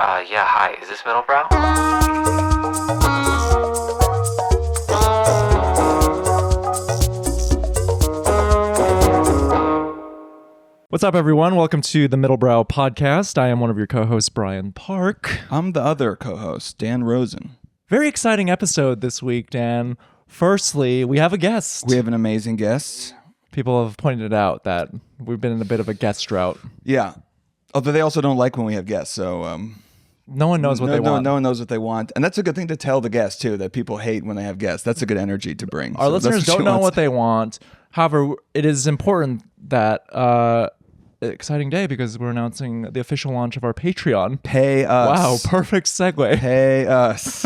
Yeah, hi. Is this Middlebrow? What's up, everyone? Welcome to the Middlebrow Podcast. I am one of your co-hosts, Brian Park. I'm the other co-host, Dan Rosen. Very exciting episode this week, Dan. Firstly, we have a guest. We have an amazing guest. People have pointed out that we've been in a bit of a guest drought. Yeah. Although they also don't like when we have guests, so... no one knows what they want. No one knows what they want. And that's a good thing to tell the guests, too, that people hate when they have guests. That's a good energy to bring. Our listeners don't know what they want. However, it is important that... exciting day because we're announcing the official launch of our Patreon. Pay us. Wow, perfect segue. Pay us.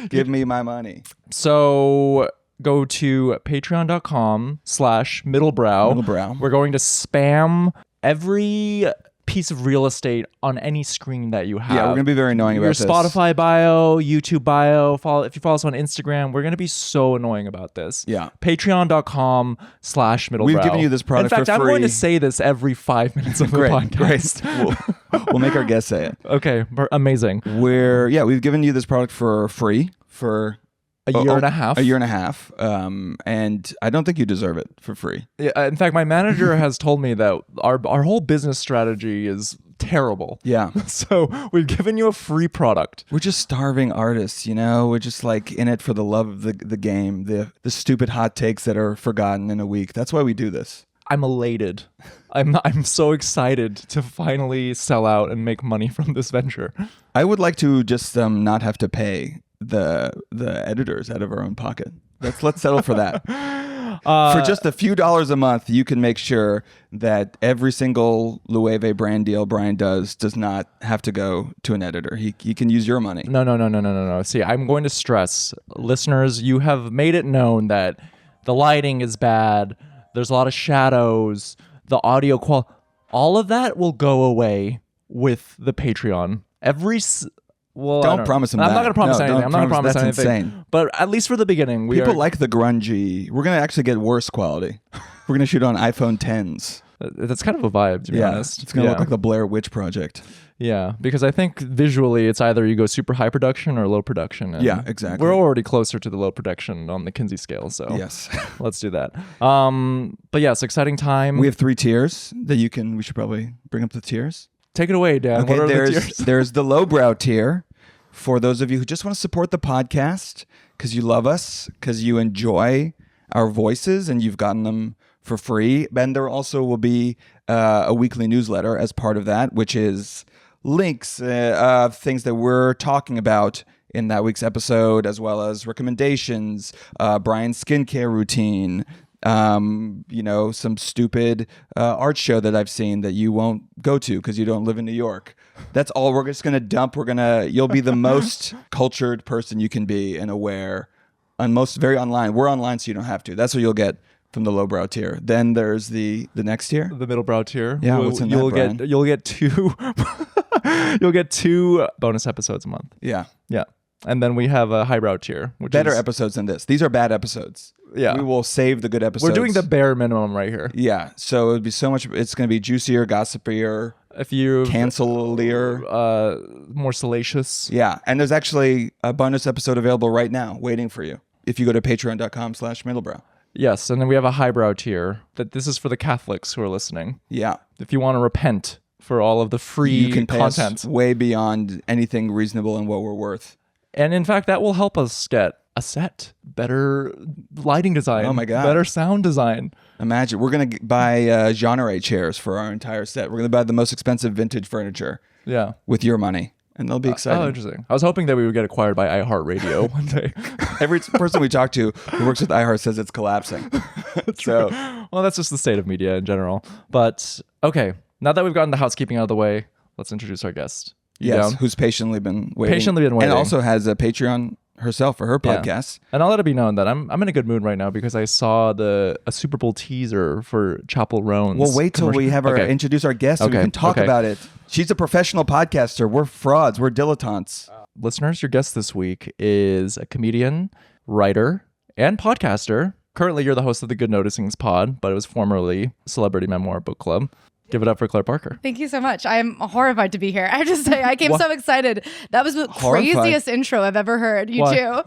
Give me my money. So go to patreon.com/middlebrow. We're going to spam every piece of real estate on any screen that you have. Yeah, we're going to be very annoying about this. Your Spotify bio, YouTube bio, if you follow us on Instagram, we're going to be so annoying about this. Yeah. Patreon.com/middlebrow. We've given you this product for free. In fact, I'm going to say this every 5 minutes of the podcast. Great. We'll make our guests say it. Okay, amazing. We've given you this product for free for... A year and a half. A year and a half. And I don't think you deserve it for free. Yeah, in fact, my manager has told me that our whole business strategy is terrible. Yeah. So we've given you a free product. We're just starving artists, you know? We're just like in it for the love of the game, the stupid hot takes that are forgotten in a week. That's why we do this. I'm elated. I'm so excited to finally sell out and make money from this venture. I would like to just not have to pay the editors out of our own pocket. Let's settle for that. For just a few dollars a month, you can make sure that every single Loewe brand deal Brian does not have to go to an editor. He can use your money. No. See, I'm going to stress, listeners, you have made it known that the lighting is bad. There's a lot of shadows. The audio quality, all of that will go away with the Patreon. Don't promise them that. I'm not going to promise anything. I'm not going to promise that's anything. Insane. But at least for the beginning, people like the grungy. We're going to actually get worse quality. We're going to shoot on iPhone 10s. That's kind of a vibe, to be honest. It's going to look like the Blair Witch Project. Yeah, because I think visually it's either you go super high production or low production. And yeah, exactly. We're already closer to the low production on the Kinsey scale, so yes, let's do that. But yes, exciting time. We have 3 tiers that you can. We should probably bring up the tiers. Take it away, Dan. Okay, what are the tiers? There's the lowbrow tier for those of you who just want to support the podcast because you love us, because you enjoy our voices and you've gotten them for free. And there also will be a weekly newsletter as part of that, which is links of things that we're talking about in that week's episode, as well as recommendations, Brian's skincare routine, some stupid art show that I've seen that you won't go to because you don't live in New York. That's all we're just going to dump. You'll be the most cultured person you can be and aware, and very online. We're online, so you don't have to. That's what you'll get from the lowbrow tier. Then there's the next tier, the middlebrow tier. Yeah, what's in that, Brian? You'll get 2 you'll get 2 bonus episodes a month. Yeah. And then we have a highbrow tier, which better is episodes than this. These are bad episodes. Yeah. We will save the good episodes. We're doing the bare minimum right here. Yeah. So it would be so much. It's going to be juicier, gossipier, if you cancelier, more salacious. Yeah. And there's actually a bonus episode available right now waiting for you if you go to patreon.com/middlebrow. Yes, and then we have a highbrow tier. This is for the Catholics who are listening. Yeah. If you want to repent for all of the free you can pay content. Us way beyond anything reasonable and what we're worth. And in fact, that will help us get a set, better lighting design. Oh my God. Better sound design. Imagine, we're going to buy genre chairs for our entire set. We're going to buy the most expensive vintage furniture. Yeah. With your money. And they'll be exciting. Oh, interesting. I was hoping that we would get acquired by iHeartRadio one day. Every person we talk to who works with iHeart says it's collapsing. So, well, that's just the state of media in general. But okay, now that we've gotten the housekeeping out of the way, let's introduce our guest. Yes, who's patiently been waiting. And also has a Patreon herself for her podcast. And I'll let it be known that I'm in a good mood right now because I saw a Super Bowl teaser for Chapel Roan's. Well, wait till we have introduce our guest so we can talk about it. She's a professional podcaster. We're frauds. We're dilettantes. Listeners, your guest this week is a comedian, writer, and podcaster. Currently, you're the host of the Good Noticings pod, but it was formerly Celebrity Memoir Book Club. Give it up for Claire Parker. Thank you so much. I'm horrified to be here. I have to say, I came so excited. That was the craziest intro I've ever heard. You too.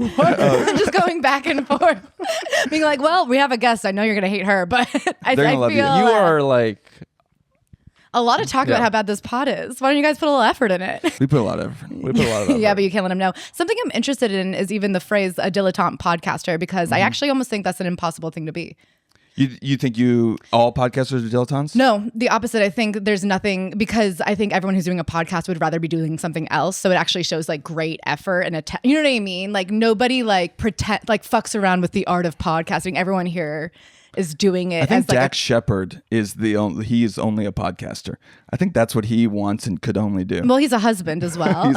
Just going back and forth. Being like, well, we have a guest. I know you're going to hate her, but I feel you are like... A lot of talk about how bad this pod is. Why don't you guys put a little effort in it? We put a lot of effort. Yeah, but you can't let them know. Something I'm interested in is even the phrase a dilettante podcaster, because I actually almost think that's an impossible thing to be. You think all podcasters are dilettantes? No, the opposite. I think there's nothing, because I think everyone who's doing a podcast would rather be doing something else. So it actually shows like great effort and you know what I mean? Like nobody like fucks around with the art of podcasting. Everyone here is doing it. I think as like Jack Shepard is he's only a podcaster. I think that's what he wants and could only do. Well, he's a husband as well.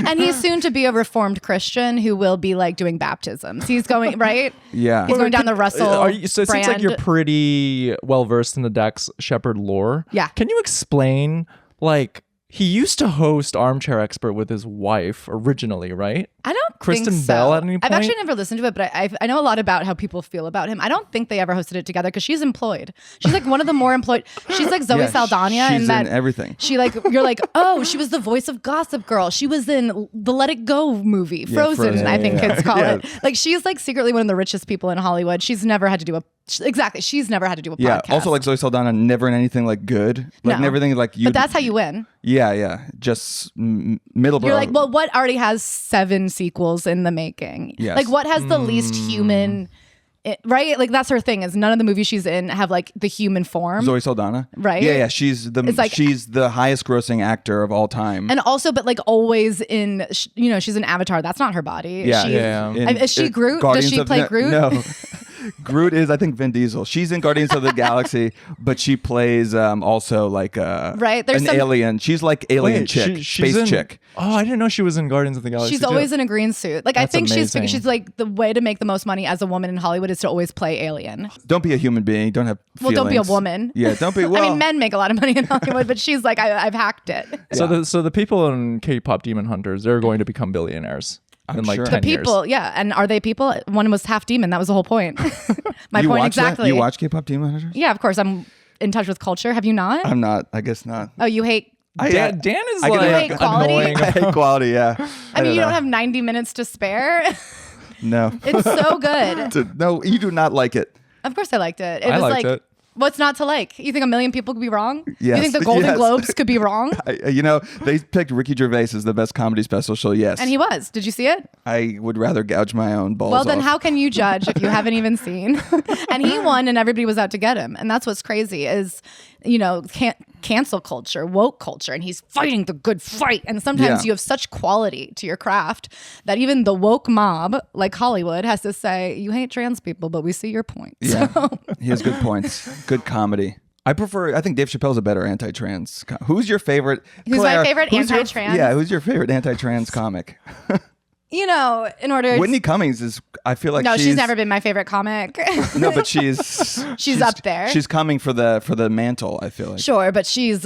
And he's soon to be a reformed Christian who will be like doing baptisms. He's going, right? Yeah. He's going down the Russell So it seems like you're pretty well versed in the Dax Shepard lore. Yeah. Can you explain, like, he used to host Armchair Expert with his wife originally, right? I don't Kristen think so. Bell at any point? I've actually never listened to it, but I know a lot about how people feel about him. I don't think they ever hosted it together because she's employed. She's like one of the more employed. She's like Zoe Saldana. She's in that everything. She like, you're like, oh, she was the voice of Gossip Girl. She was in the Let It Go movie, Frozen, I think kids call it. Like she's like secretly one of the richest people in Hollywood. She's never had to do a She's never had to do a podcast. Also, like Zoe Saldana, never in anything like good. Like everything like you. But that's how you win. Yeah. Just Middlebrow. You're like, well, what already has 7 sequels in the making? Yes. Like, what has the least human? Right? Like that's her thing. Is none of the movies she's in have like the human form. Zoe Saldana, right? Yeah. She's the highest grossing actor of all time. And also, but like always in, she's an Avatar. That's not her body. Yeah. Is she Groot? Does she play Groot? No. Groot is, I think, Vin Diesel. She's in Guardians of the Galaxy, but she plays also like an alien. She's like alien chick, space chick. Oh, I didn't know she was in Guardians of the Galaxy. She's always in a green suit. Like That's I think amazing. she's like the way to make the most money as a woman in Hollywood is to always play alien. Don't be a human being. Don't have feelings. Well, don't be a woman. Yeah, don't be. Well, I mean, men make a lot of money in Hollywood, but she's like, I've hacked it. So the people in K-pop Demon Hunters, they're going to become billionaires. In like sure. 10 the people, years. yeah. And are they people? One was half demon. That was the whole point. My point exactly. That? You watch K-pop Demon Hunters? Yeah, of course. I'm in touch with culture. Have you not? I'm not. I guess not. Oh, you hate... Dan is I like hate quality? annoying. I hate quality, yeah. I mean, you don't have 90 minutes to spare? No. It's so good. No, you do not like it. Of course I liked it. I liked it. What's not to like? You think a million people could be wrong? Yes. You think the Golden Globes could be wrong? They picked Ricky Gervais as the best comedy special, yes. And he was. Did you see it? I would rather gouge my own balls Well, then off. how can you judge if you haven't even seen? And he won and everybody was out to get him. And that's what's crazy is, cancel culture, woke culture, and he's fighting the good fight. And sometimes you have such quality to your craft that even the woke mob, like Hollywood, has to say, you hate trans people, but we see your point. Yeah, So. he has good points. Good comedy. I think Dave Chappelle's a better anti-trans. Who's your favorite? Who's Claire, my favorite anti-trans? Who's your favorite anti-trans comic? In order Whitney Cummings is, I feel like she's never been my favorite comic. No, but she's up there. She's coming for the mantle, I feel like. Sure, but she's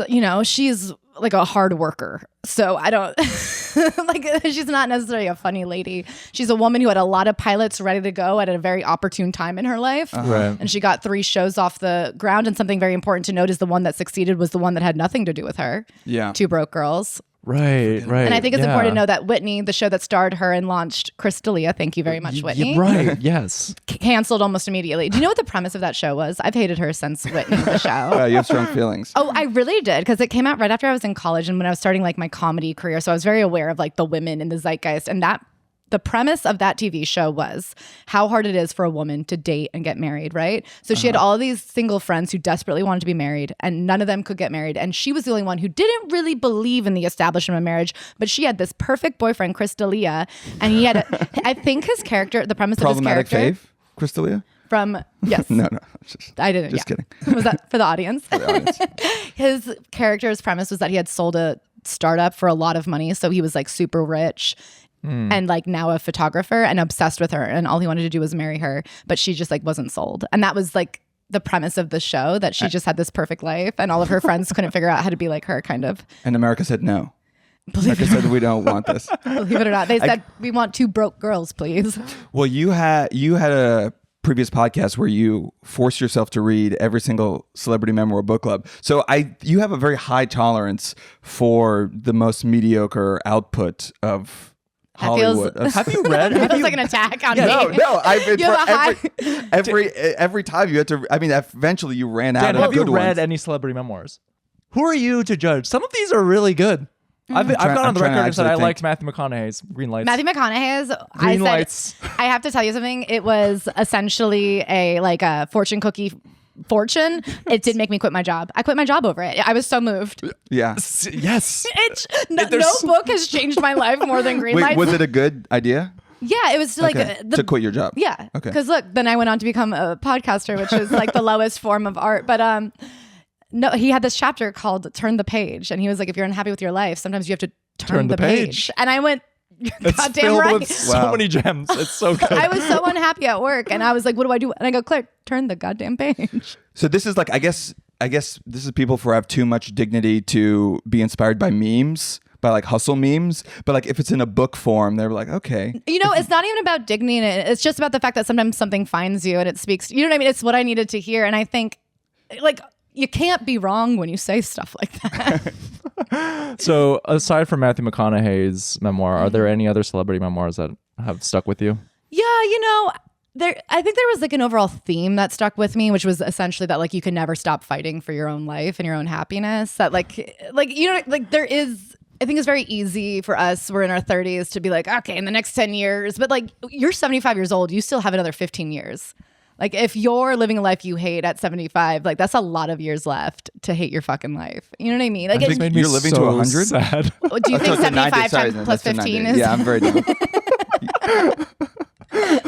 like a hard worker. So I don't she's not necessarily a funny lady. She's a woman who had a lot of pilots ready to go at a very opportune time in her life. Right. And she got 3 shows off the ground. And something very important to note is the one that succeeded was the one that had nothing to do with her. Yeah. 2 Broke Girls. Right. And I think it's important to know that Whitney, the show that starred her and launched Chris D'Elia, thank you very much, Whitney. Right. Yes. Canceled almost immediately. Do you know what the premise of that show was? I've hated her since Whitney, the show. You have strong feelings. Oh, I really did, because it came out right after I was in college and when I was starting like my comedy career. So I was very aware of like the women in the zeitgeist, and the premise of that TV show was how hard it is for a woman to date and get married, right? So she had all of these single friends who desperately wanted to be married, and none of them could get married. And she was the only one who didn't really believe in the establishment of marriage, but she had this perfect boyfriend, Chris D'Elia, and he had, I think his character, the premise of his character. Problematic fave, Chris D'Elia? Yes. No. I didn't. Just kidding. Was that for the audience? For the audience. His character's premise was that he had sold a startup for a lot of money. So he was like super rich. And like now a photographer and obsessed with her, and all he wanted to do was marry her, but she just like wasn't sold. And that was like the premise of the show, that she just had this perfect life and all of her friends couldn't figure out how to be like her, kind of. And America said no. America said we don't want this. Believe it or not, they said we want 2 broke girls, please. Well, you had a previous podcasts where you force yourself to read every single celebrity memoir book club. So you have a very high tolerance for the most mediocre output of Hollywood. Have you read? That was like an attack on me. No. I've been You have every time you had to. I mean, eventually you ran out Dan, of have you good read ones. any celebrity memoirs? Who are you to judge? Some of these are really good. I've gone on the record and said I liked Matthew McConaughey's Green Lights. Matthew McConaughey's Green Lights. I have to tell you something. It was essentially a fortune cookie fortune. It did make me quit my job. I quit my job over it. I was so moved. Yeah. Yes. No book has changed my life more than Green Wait, Lights. was it a good idea? Yeah, it was like to quit your job. Yeah. Okay. Because look, then I went on to become a podcaster, which is like the lowest form of art. But no, he had this chapter called "Turn the Page," and he was like, "If you're unhappy with your life, sometimes you have to turn the page." And I went, "You're It's goddamn filled right." with so many gems. It's so good. I was so unhappy at work, and I was like, "What do I do?" And I go, "Claire, turn the goddamn page." So this is like, I guess this is people who have too much dignity to be inspired by memes, by like hustle memes. But like if it's in a book form, they're like, okay. You know, it's not even about dignity in it. It's just about the fact that sometimes something finds you and it speaks. You know what I mean? It's what I needed to hear. And I think like you can't be wrong when you say stuff like that. So aside from Matthew McConaughey's memoir, are there any other celebrity memoirs that have stuck with you? Yeah, you know, I think there was like an overall theme that stuck with me, which was essentially that like you can never stop fighting for your own life and your own happiness. That like you know, like there is. I think it's very easy for us. We're in our 30s to be like, okay, in the next 10 years, but like you're 75 years old, you still have another 15 years. Like if you're living a life you hate at 75, like that's a lot of years left to hate your fucking life. You know what I mean? Like It's made me You're living to so 100? sad. do you think 75 times plus 15 is? Yeah, I'm very down.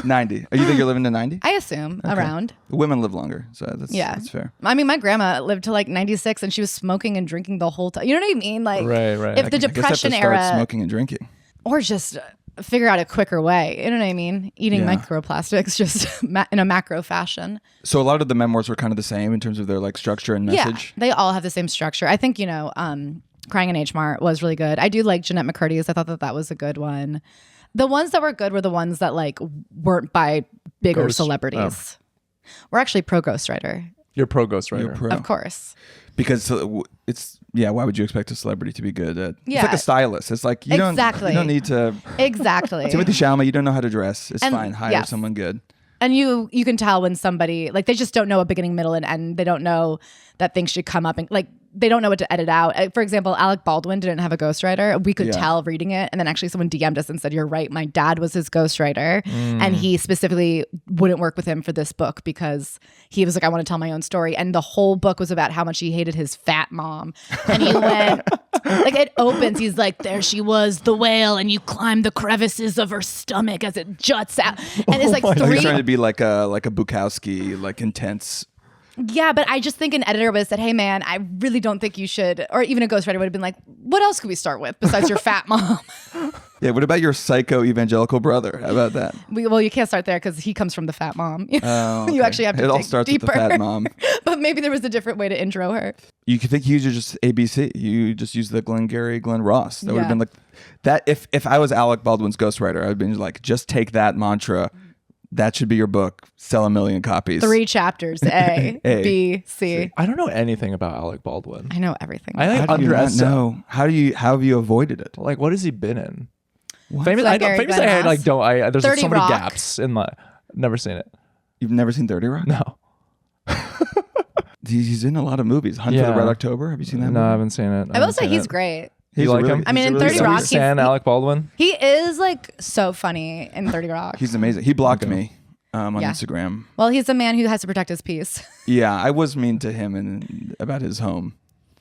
90. You think you're living to 90? I assume around. Women live longer, so that's fair. I mean, my grandma lived to like 96 and she was smoking and drinking the whole time. You know what I mean? Like, Right. if the I guess I Depression have to start era, smoking and drinking. or just figure out a quicker way. You know what I mean? Eating Yeah. microplastics just in a macro fashion. So a lot of the memoirs were kind of the same in terms of their like structure and message. Yeah, they all have the same structure. I think, Crying in H Mart was really good. I do like Jeanette McCurdy's. I thought that was a good one. The ones that were good were the ones that like weren't by bigger celebrities. We're actually pro ghostwriter, You're pro ghostwriter. You're pro. of course. Because it's why would you expect a celebrity to be good at? Yeah. It's like a stylist. It's like you don't need to. Exactly. Timothy Chalamet, you don't know how to dress. It's And- fine. Hire yes. someone good. And you can tell when somebody like they just don't know a beginning, middle, and end. They don't know that things should come up and like they don't know what to edit out. For example, Alec Baldwin didn't have a ghostwriter. We could tell reading it, and then actually someone DM'd us and said, "You're right. My dad was his ghostwriter, and he specifically wouldn't work with him for this book because he was like, I want to tell my own story." And the whole book was about how much he hated his fat mom. And he went like it opens. He's like, "There she was, the whale, and you climbed the crevices of her stomach as it juts out." And it's like Are you three. trying to be like a Bukowski, like intense? Yeah, but I just think an editor would have said, "Hey, man, I really don't think you should," or even a ghostwriter would have been like, "What else could we start with besides your fat mom?" Yeah. What about your psycho evangelical brother? How about that? Well, you can't start there because he comes from the fat mom. Oh, You okay. actually have to It all dig starts deeper. with the fat mom. But maybe there was a different way to intro her. You could think you just ABC. You just use the Glenn Ross. That would have Yeah. been like that. If I was Alec Baldwin's ghostwriter, I'd been like, just take that mantra. That should be your book. Sell 1 million copies. 3 chapters: A, A, B, C. I don't know anything about Alec Baldwin. I know everything. I How do you not know? How have you avoided it? Like, what has he been in? Like Gary Famously, Glenn Ross? there's 30 so many Rock. gaps in my. Never seen it. You've never seen 30 Rock? No. He's in a lot of movies. Hunt for the Yeah. Red October. Have you seen that No, I movie? haven't seen it. I will say he's great. You like him? I mean, in 30 Are you Rock, a fan Alec Baldwin? He is like so funny in 30 Rock. He's amazing. He blocked me on Yeah. Instagram. Well, he's a man who has to protect his peace. Yeah, I was mean to him and about his home.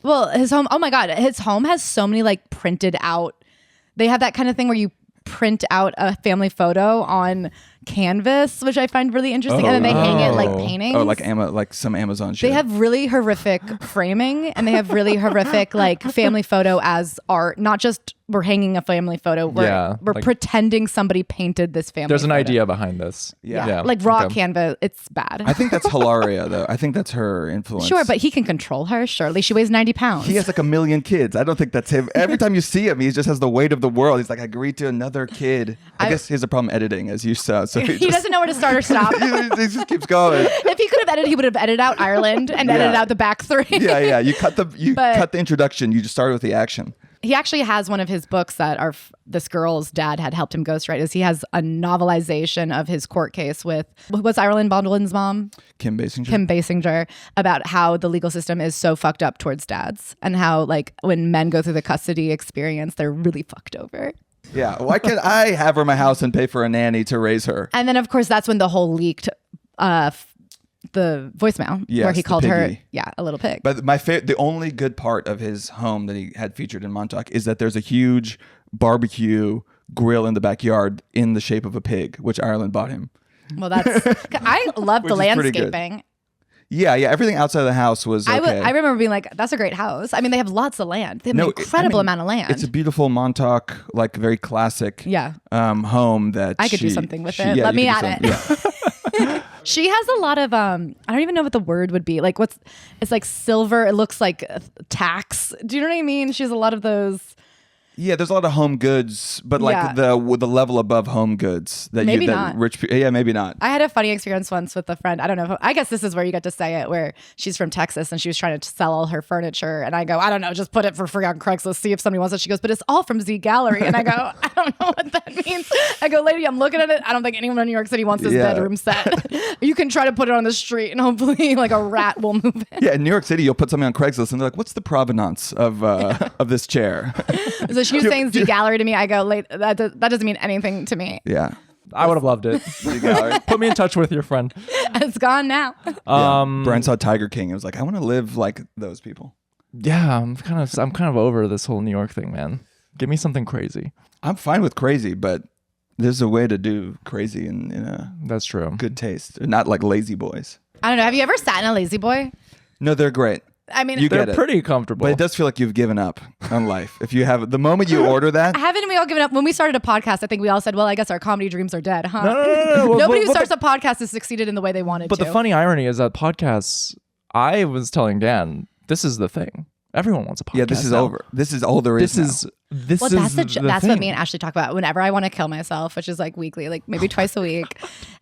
Well, his home, oh my God, his home has so many like printed out. They have that kind of thing where you print out a family photo on canvas, which I find really interesting. And then they hang it like paintings. Oh, like some Amazon shit. They have really horrific framing and they have really horrific like family photo as art, not just we're hanging a family photo. We're like- pretending somebody painted this family There's an photo. idea behind this. Yeah. Like raw Okay. canvas, it's bad. I think that's Hilaria, though. I think that's her influence. Sure, but he can control her, surely. She weighs 90 pounds. he has like 1 million kids. I don't think that's him. Every time you see him, he just has the weight of the world. He's like, I agreed to another kid. I guess he has a problem editing, as you saw So he doesn't know where to start or stop. he just keeps going. If he could have edited, he would have edited out Ireland and edited out the back three. Yeah. You cut the introduction. You just started with the action. He actually has one of his books that this girl's dad had helped him ghostwrite. He has a novelization of his court case with, what's Arlen Baldwin's mom? Kim Basinger, about how the legal system is so fucked up towards dads and how like when men go through the custody experience, they're really fucked over. Yeah. Why can't I have her in my house and pay for a nanny to raise her? And then, of course, that's when the whole leaked the voicemail where he called her a little pig. But the only good part of his home that he had featured in Montauk is that there's a huge barbecue grill in the backyard in the shape of a pig, which Ireland bought him. Well, I love the landscaping. Yeah. Everything outside of the house was okay. I remember being like, that's a great house. I mean, they have lots of land. They have an incredible amount of land. It's a beautiful Montauk, like very classic home that I could do something with it. Let me at it. Yeah. She has a lot of I don't even know what the word would be. Like it's like silver. It looks like tax. Do you know what I mean? She has a lot of those. Yeah, there's a lot of home goods, but like the level above home goods that maybe not. Rich people. Yeah, maybe not. I had a funny experience once with a friend. I don't know. I guess this is where you get to say it, where she's from Texas and she was trying to sell all her furniture, and I go, I don't know, just put it for free on Craigslist, see if somebody wants it. She goes, but it's all from Z Gallery, and I go, I don't know what that means. I go, lady, I'm looking at it. I don't think anyone in New York City wants this bedroom set. You can try to put it on the street, and hopefully, like a rat will move in. Yeah, in New York City, you'll put something on Craigslist, and they're like, what's the provenance of this chair? So she was saying Z Gallery to me. I go, that doesn't mean anything to me. Yeah. I would have loved it. Put me in touch with your friend. It's gone now. Brian saw Tiger King. It was like, I want to live like those people. Yeah, I'm kind of over this whole New York thing, man. Give me something crazy. I'm fine with crazy, but there's a way to do crazy in a that's true good taste, not like lazy boys. I don't know. Have you ever sat in a lazy boy? No, they're great. I mean, they're pretty comfortable. But it does feel like you've given up on life. If you have the moment you order that. Haven't we all given up? When we started a podcast, I think we all said, well, I guess our comedy dreams are dead, huh? No. Well, Nobody who starts a podcast has succeeded in the way they wanted to. But the funny irony is that podcasts, I was telling Dan, this is the thing. Everyone wants a podcast. Yeah, this is over. This is all there is. That's what me and Ashley talk about. Whenever I want to kill myself, which is like weekly, like maybe twice a week,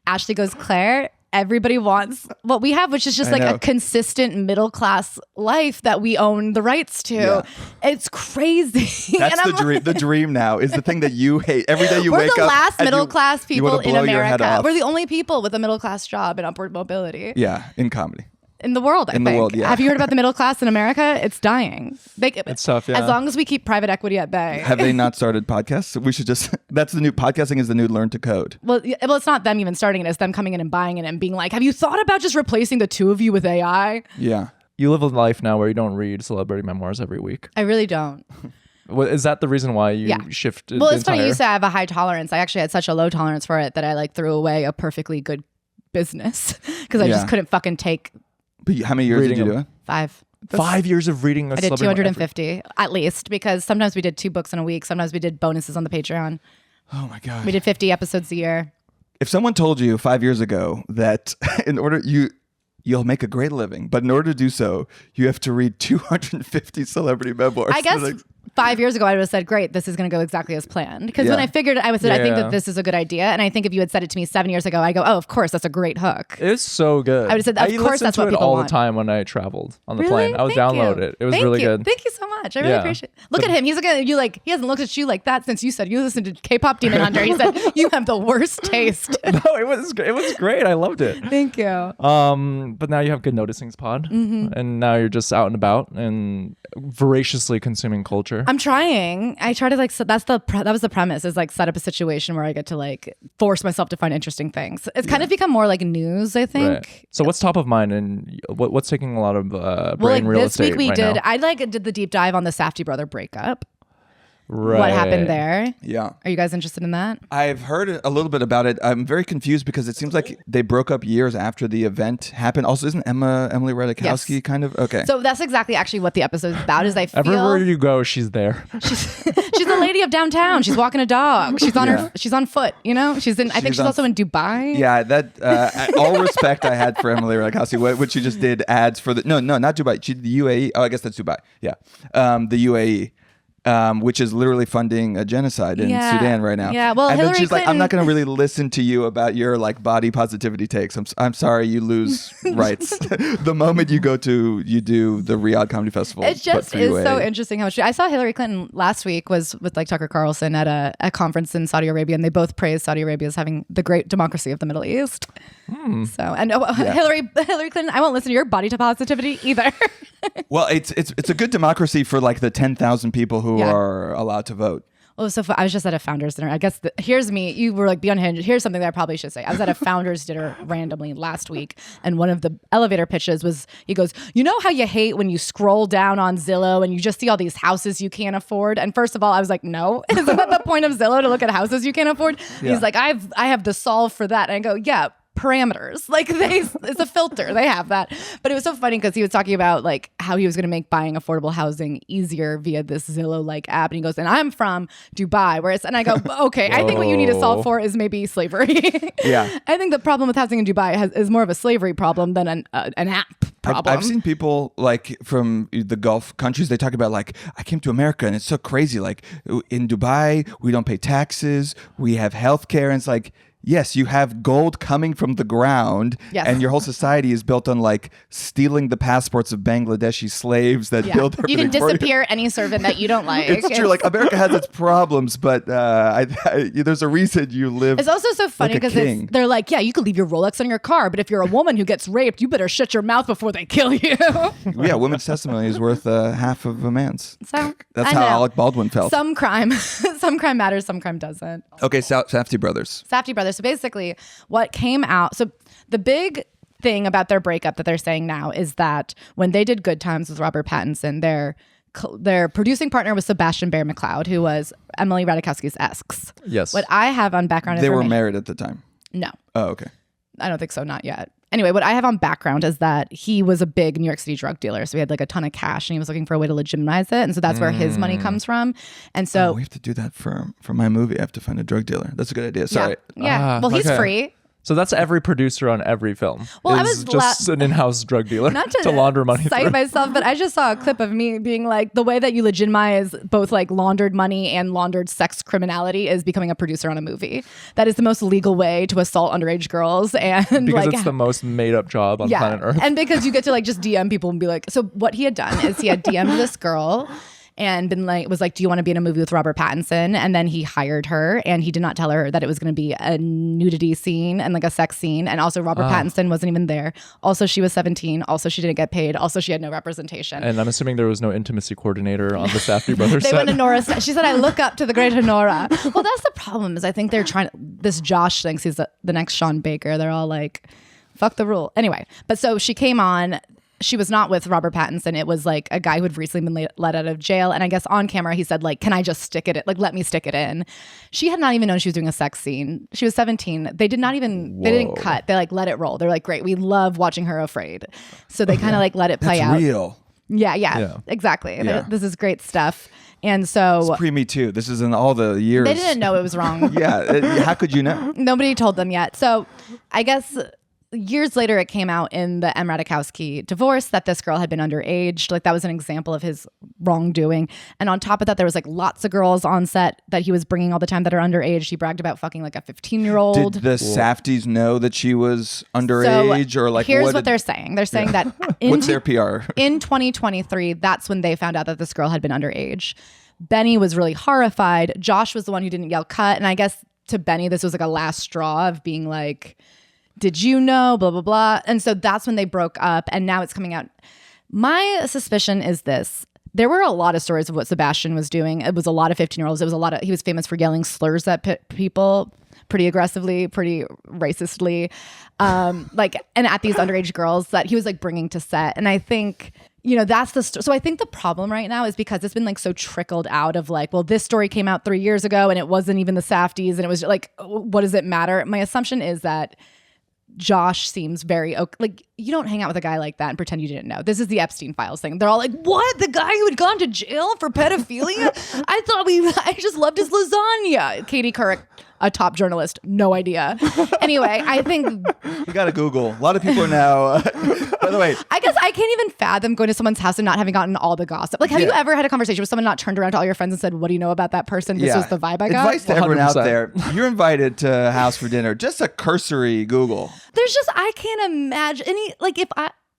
Ashley goes, Claire, everybody wants what we have, which is just like a consistent middle class life that we own the rights to. Yeah. It's crazy. That's the dream. The dream now is the thing that you hate. Every day you wake up. We're the last middle class people in America. We're the only people with a middle class job and upward mobility. Yeah, in comedy. In the world, I think. In the world, yeah. Have you heard about the middle class in America? It's dying. It's tough, yeah. As long as we keep private equity at bay. Have they not started podcasts? We should just, that's the new, podcasting is the new learn to code. Well, it's not them even starting it. It's them coming in and buying it and being like, have you thought about just replacing the two of you with AI? Yeah. You live a life now where you don't read celebrity memoirs every week. I really don't. Well, is that the reason why you shifted? Well, it's funny you say I have a high tolerance. I actually had such a low tolerance for it that I like threw away a perfectly good business because I just couldn't fucking take. But how many years did you do it? 5. 5 years of reading. I did 250 at least, because sometimes we did 2 books in a week. Sometimes we did bonuses on the Patreon. Oh my God. We did 50 episodes a year. If someone told you 5 years ago that you'll make a great living, but in order to do so, you have to read 250 celebrity memoirs. I guess 5 years ago, I would have said, great, this is going to go exactly as planned. Because when I figured it, I would say, I think that this is a good idea. And I think if you had said it to me 7 years ago, I go, oh, of course, that's a great hook. It's so good. I would have said, of course, that's what people all want. The time when I traveled on the plane. I would download it. It was really good. Thank you so much. I really appreciate it. Look at him. He's looking at you like, he hasn't looked at you like that since you said you listened to K-pop Demon Hunter. He said, you have the worst taste. No, it was great. I loved it. Thank you. But now you have Good Noticings Pod. Mm-hmm. And now you're just out and about and voraciously consuming culture. I'm trying. I try to like, so that was the premise, is like set up a situation where I get to like force myself to find interesting things. It's kind of become more like news, I think. Right. So what's top of mind and what's taking a lot of brain real estate this week now? I did the deep dive on the Safdie brother breakup. Right. What happened there? Yeah. Are you guys interested in that? I've heard a little bit about it. I'm very confused because it seems like they broke up years after the event happened. Also, isn't Emily Ratajkowski kind of? Okay. So that's exactly actually what the episode is about, is I feel... Everywhere you go, she's there. She's a lady of downtown. She's walking a dog. She's on she's on foot, you know? I think she's also in Dubai. Yeah, that all respect I had for Emily Ratajkowski, what she just did ads for the... No, not Dubai. She did the UAE. Oh, I guess that's Dubai. Yeah. The UAE. which is literally funding a genocide in Sudan right now. Yeah, well, and Hillary then she's like, Clinton... I'm not going to really listen to you about your like body positivity takes. I'm sorry, you lose rights. The moment you do the Riyadh Comedy Festival. It just is so interesting how much I saw Hillary Clinton last week was with like Tucker Carlson at a conference in Saudi Arabia, and they both praised Saudi Arabia as having the great democracy of the Middle East. So, and Hillary Clinton, I won't listen to your body positivity either. Well, it's a good democracy for like the 10,000 people who are allowed to vote. Well, so I was just at a founders dinner. I guess here's me. You were like, be unhinged. Here's something that I probably should say. I was at a founders dinner randomly last week, and one of the elevator pitches was, he goes, you know how you hate when you scroll down on Zillow and you just see all these houses you can't afford? And first of all, I was like, no, isn't that the point of Zillow, to look at houses you can't afford? Yeah. He's like, I have the solve for that. And I go, yeah. Parameters, like it's a filter, they have that. But it was so funny because he was talking about like how he was going to make buying affordable housing easier via this Zillow like app, and he goes, and I'm from Dubai, and I go, okay, I think what you need to solve for is maybe slavery. Yeah, I think the problem with housing in Dubai is more of a slavery problem than an app problem. I've seen people like from the Gulf countries, they talk about like, I came to America and it's so crazy, like in Dubai we don't pay taxes, we have healthcare, and it's like, yes, you have gold coming from the ground, and your whole society is built on like stealing the passports of Bangladeshi slaves that build everything. You can disappear any servant that you don't like. It's true. Like America has its problems, but there's a reason you live. It's also so funny because they're like, yeah, you could leave your Rolex on your car, but if you're a woman who gets raped, you better shut your mouth before they kill you. Yeah, women's testimony is worth half of a man's. So that's how Alec Baldwin felt. Some crime matters, some crime doesn't. Okay, Safdie Brothers. Safdie Brothers. So basically what came out, so the big thing about their breakup that they're saying now is that when they did Good Times with Robert Pattinson, their producing partner was Sebastian Bear McLeod, who was Emily Ratajkowski's ex. Yes. What I have on background They were married at the time. No. Oh, okay. I don't think so, not yet. Anyway, what I have on background is that he was a big New York City drug dealer. So he had like a ton of cash and he was looking for a way to legitimize it. And so that's where his money comes from. And so we have to do that for my movie. I have to find a drug dealer. That's a good idea. Sorry. Yeah. Well, he's free. So that's every producer on every film. Well, I is was just an in-house drug dealer not to launder money cite through. myself, but I just saw a clip of me being like, the way that you legitimize both like laundered money and laundered sex criminality is becoming a producer on a movie. That is the most legal way to assault underage girls, and because like it's the most made-up job on planet Earth. And because you get to like just DM people and be like, so what he had done is he had DM'd this girl and was like, do you want to be in a movie with Robert Pattinson? And then he hired her, and he did not tell her that it was going to be a nudity scene and like a sex scene. And also Robert Pattinson wasn't even there. Also, she was 17. Also, she didn't get paid. Also, she had no representation. And I'm assuming there was no intimacy coordinator on the Safdie Brothers set. They went to Nora's. She said, I look up to the great Honora. Well, that's the problem, is I think they're trying to, this Josh thinks he's the next Sean Baker. They're all like, fuck the rule. Anyway, but so she came on. She was not with Robert Pattinson. It was like a guy who had recently been let out of jail. And I guess on camera, he said like, can I just stick it in? Like, let me stick it in. She had not even known she was doing a sex scene. She was 17. They did not even, they didn't cut. They like let it roll. They're like, great. We love watching her afraid. So they kind of like let it play out. That's real. Yeah, exactly. Yeah. This is great stuff. And so it's pre-Me Too. This is in all the years. They didn't know it was wrong. How could you know? Nobody told them yet. So I guess years later, it came out in the M. Ratajkowski divorce that this girl had been underage. Like that was an example of his wrongdoing. And on top of that, there was like lots of girls on set that he was bringing all the time that are underage. He bragged about fucking like a 15-year-old. Did the Safdies know that she was underage, or like? Here's what they're saying. They're saying that what's their PR? In 2023, that's when they found out that this girl had been underage. Benny was really horrified. Josh was the one who didn't yell cut. And I guess to Benny, this was like a last straw of being like, did you know, blah, blah, blah. And so that's when they broke up, and now it's coming out. My suspicion is this. There were a lot of stories of what Sebastian was doing. It was a lot of 15-year-olds. It was a lot of, he was famous for yelling slurs at people pretty aggressively, pretty racistly, and at these underage girls that he was like bringing to set. And I think, that's so I think the problem right now is because it's been like so trickled out of like, well, this story came out 3 years ago and it wasn't even the Safdies, and it was like, what does it matter? My assumption is that Josh seems very like, you don't hang out with a guy like that and pretend you didn't know. This is the Epstein Files thing. They're all like, what? The guy who had gone to jail for pedophilia? I just loved his lasagna. Katie Couric, a top journalist, no idea. Anyway, I think you gotta Google. A lot of people are now By the way, I guess I can't even fathom going to someone's house and not having gotten all the gossip. Like, have you ever had a conversation with someone, not turned around to all your friends and said, what do you know about that person? This was the vibe I got. Advice to everyone out 100%. there. You're invited to a house for dinner. Just a cursory Google. There's just, I can't imagine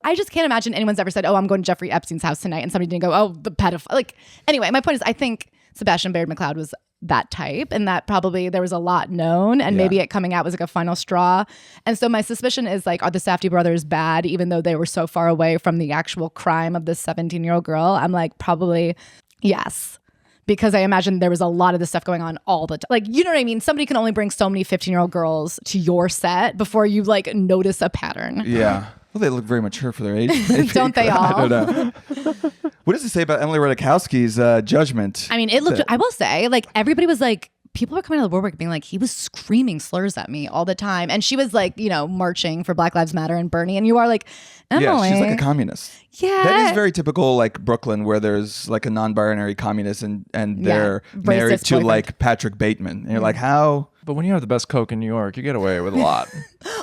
I just can't imagine anyone's ever said, oh, I'm going to Jeffrey Epstein's house tonight. And somebody didn't go, oh, the pedophile. Like, anyway, my point is, I think Sebastian Baird McLeod was that type, and that probably there was a lot known, and maybe it coming out was like a final straw. And so my suspicion is like, are the Safdie brothers bad, even though they were so far away from the actual crime of this 17-year-old girl? I'm like, probably yes. Because I imagine there was a lot of this stuff going on all the time. Like, you know what I mean? Somebody can only bring so many 15-year-old girls to your set before you like notice a pattern. Yeah. Well, they look very mature for their age. Don't they all? I don't know. What does it say about Emily Ratajkowski's judgment? I mean, it looked, I will say, like, everybody was like, people were coming out of the woodwork being like, he was screaming slurs at me all the time. And she was like, you know, marching for Black Lives Matter and Bernie. And you are like, Emily. Yeah, she's like a communist. Yeah. That is very typical, like Brooklyn, where there's like a non-binary communist and they're married to boyfriend. like Patrick Bateman. And you're like, how? But when you have the best coke in New York, you get away with a lot.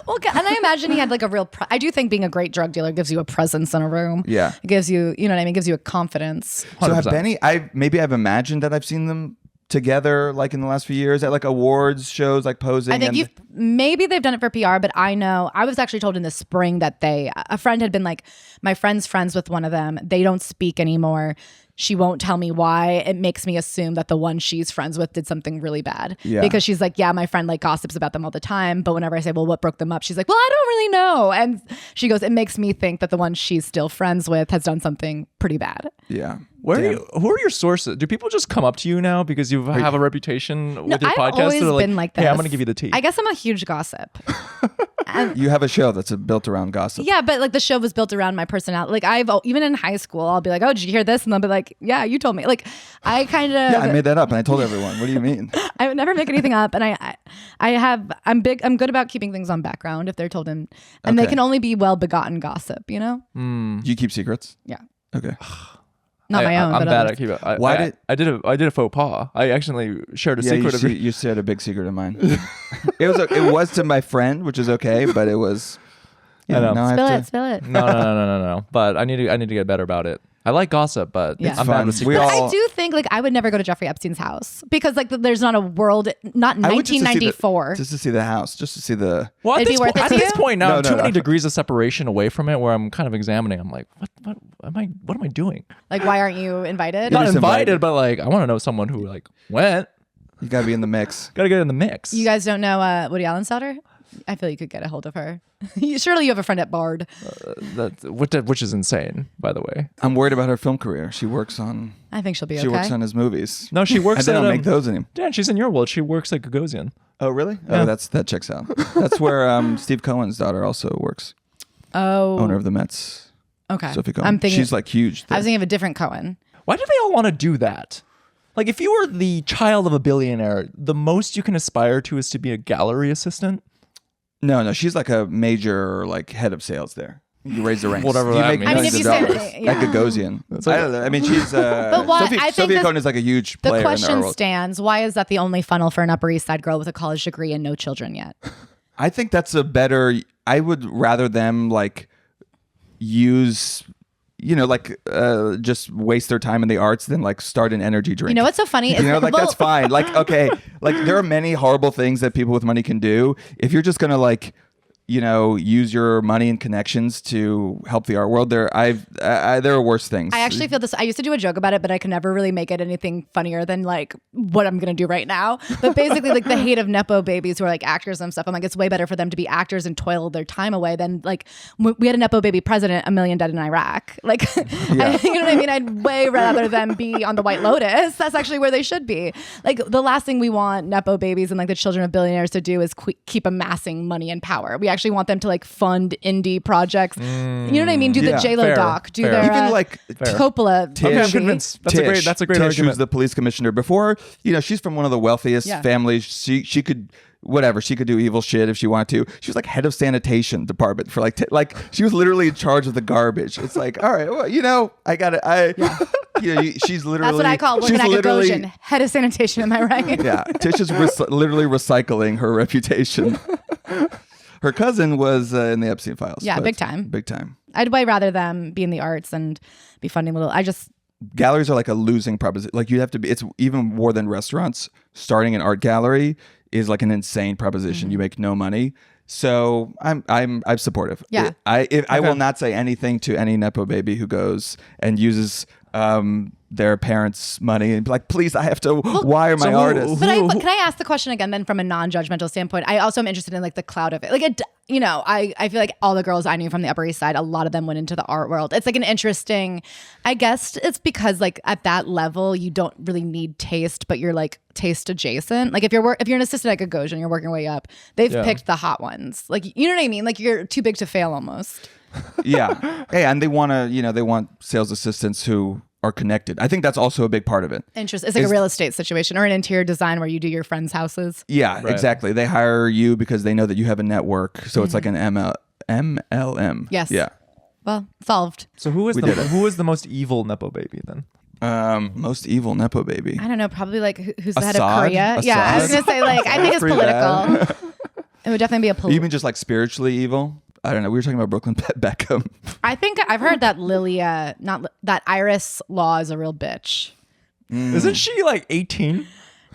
Well, and I imagine he had like a real, I do think being a great drug dealer gives you a presence in a room. Yeah. It gives you, you know what I mean? It gives you a confidence. So have 100%. Benny, I've imagined that I've seen them together like in the last few years at like awards shows, like posing. I think maybe they've done it for PR, but I know I was actually told in the spring that a friend had been like, my friend's friends with one of them. They don't speak anymore. She won't tell me why. It makes me assume that the one she's friends with did something really bad. Yeah. Because she's like, yeah, my friend like gossips about them all the time. But whenever I say, well, what broke them up? She's like, well, I don't really know. And she goes, it makes me think that the one she's still friends with has done something pretty bad. Yeah. Who Damn. are your sources? Do people just come up to you now because you have a reputation with your I've podcast? always They're been like this. Hey, I'm going to give you the tea. I guess I'm a huge gossip. You have a show that's built around gossip. Yeah, but like the show was built around my personality. Like even in high school, I'll be like, "Oh, did you hear this?" And they'll be like, "Yeah, you told me." Like I kind of Yeah, I made that up and I told everyone. What do you mean? I would never make anything up, and I'm good about keeping things on background if they're told in, and they Okay. can only be well begotten gossip. You know? You keep secrets? Yeah, Okay. not my own. I'm but bad others. at keeping it. Why I did a faux pas. I actually shared a secret of you said a big secret of mine. It was to my friend, which is okay, but it was. I know. now I have to- Spill it. No. But I need to get better about it. I like gossip, but Yeah. I'm It's bad fun. with We secrets. all- I do think like I would never go to Jeffrey Epstein's house because like there's not a world, not I would just to see the- 1994. Just to see the house, just to see the. Well, It'd be worth it at to this you? point now, No, I'm no, too many no. degrees of separation away from it where I'm kind of examining. I'm like, what am I doing? Like, why aren't you invited? Not just invited, invited. but like, I want to know someone who like went. You gotta be in the mix. Got to get in the mix. You guys don't know Woody Allen's daughter? I feel you could get a hold of her. Surely you have a friend at Bard. which is insane, by the way. I'm worried about her film career. She works on. I think she'll be She okay. works on his movies. No, she works and they at don't make those anymore. Dan, she's in your world. She works at Gagosian. Oh, really? Yeah. Oh, that checks out. That's where Steve Cohen's daughter also works. Oh, Owner of the Mets. okay. Sophie Cohen. I'm thinking. She's like huge. I was thinking of a different Cohen. Why do they all want to do that? Like, if you were the child of a billionaire, the most you can aspire to is to be a gallery assistant. No, she's like a major like head of sales there. You raise the ranks. Whatever you that make means. I mean, millions if of you say- dollars. yeah. At Gagosian. I don't know. I mean, she's. But why- Sophie, I think Sophie this- Cohen is like a huge The player in our question world. stands: why is that the only funnel for an Upper East Side girl with a college degree and no children yet? I think that's a better. I would rather them like use, like just waste their time in the arts than like start an energy drink. You know what's so funny? Is Like well, that's fine. Like okay, like there are many horrible things that people with money can do. If you're just gonna like, use your money and connections to help the art world, there are worse things. I actually feel this. I used to do a joke about it, but I could never really make it anything funnier than like what I'm gonna do right now. But basically, like the hate of Nepo babies who are like actors and stuff. I'm like, it's way better for them to be actors and toil their time away than like we had a Nepo baby president, 1 million dead in Iraq. Like, you know what I mean? I'd way rather them be on the White Lotus. That's actually where they should be. Like the last thing we want Nepo babies and like the children of billionaires to do is keep amassing money and power. We actually want them to like fund indie projects. You know what I mean? Do the Yeah, J-Lo fair, do fair. their even like Coppola Tish. Okay, I'm movie. convinced. That's a great Tish, argument. who's the police commissioner. Before, she's from one of the wealthiest Yeah. families. She could whatever. She could do evil shit if she wanted to. She was like head of sanitation department for like she was literally in charge of the garbage. It's like, all right, well, I got it. She's literally. That's what I call working at Gagosian, head of sanitation. Am I right? Yeah, Tish is literally recycling her reputation. Her cousin was in the Epstein files. Yeah, but big time. Big time. I'd way rather them be in the arts and be funding little. Galleries are like a losing proposition. Like you have to be. It's even more than restaurants. Starting an art gallery is like an insane proposition. You make no money. So I'm supportive. Yeah. I will not say anything to any Nepo baby who goes and uses their parents' money and be like, please, I have to wire my artist. But can I ask the question again then from a non-judgmental standpoint? I also am interested in like the clout of it. Like, I feel like all the girls I knew from the Upper East Side, a lot of them went into the art world. It's like an interesting, I guess it's because like at that level, you don't really need taste, but you're like taste adjacent. Like if you're an assistant at Gagosian and you're working your way up, they've picked the hot ones. Like, you know what I mean? Like you're too big to fail almost. Yeah. Hey, and they want to, they want sales assistants who are connected. I think that's also a big part of it. Interesting. It's like a real estate situation or an interior design where you do your friends' houses. Yeah, right. Exactly. They hire you because they know that you have a network. So it's like an MLM. Yes. Yeah. Well, solved. So who is the most evil Nepo baby then? Most evil Nepo baby. I don't know. Probably like who's the head Assad? of Korea. Assad? Yeah, I was gonna say like I think it's Pretty political. It would definitely be a political. You mean just like spiritually evil? I don't know. We were talking about Brooklyn Beckham. I think I've heard that Lilia, that Iris Law is a real bitch. Isn't she like 18?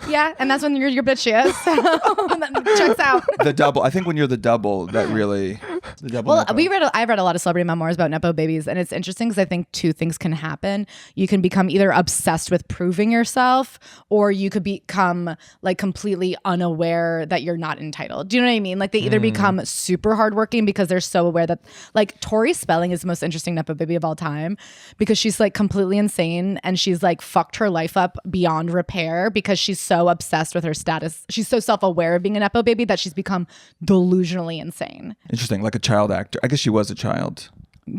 Yeah, and that's when your bitch is. So that checks out. The double. I think when you're the double, that really. The double. Well, Nepo. I've read a lot of celebrity memoirs about Nepo babies, and it's interesting because I think two things can happen. You can become either obsessed with proving yourself, or you could become like completely unaware that you're not entitled. Do you know what I mean? Like they either become super hardworking because they're so aware that, like Tori Spelling is the most interesting Nepo baby of all time because she's like completely insane and she's like fucked her life up beyond repair because she's so obsessed with her status. She's so self-aware of being a Nepo baby that she's become delusionally insane. Interesting, like a child actor. I guess she was a child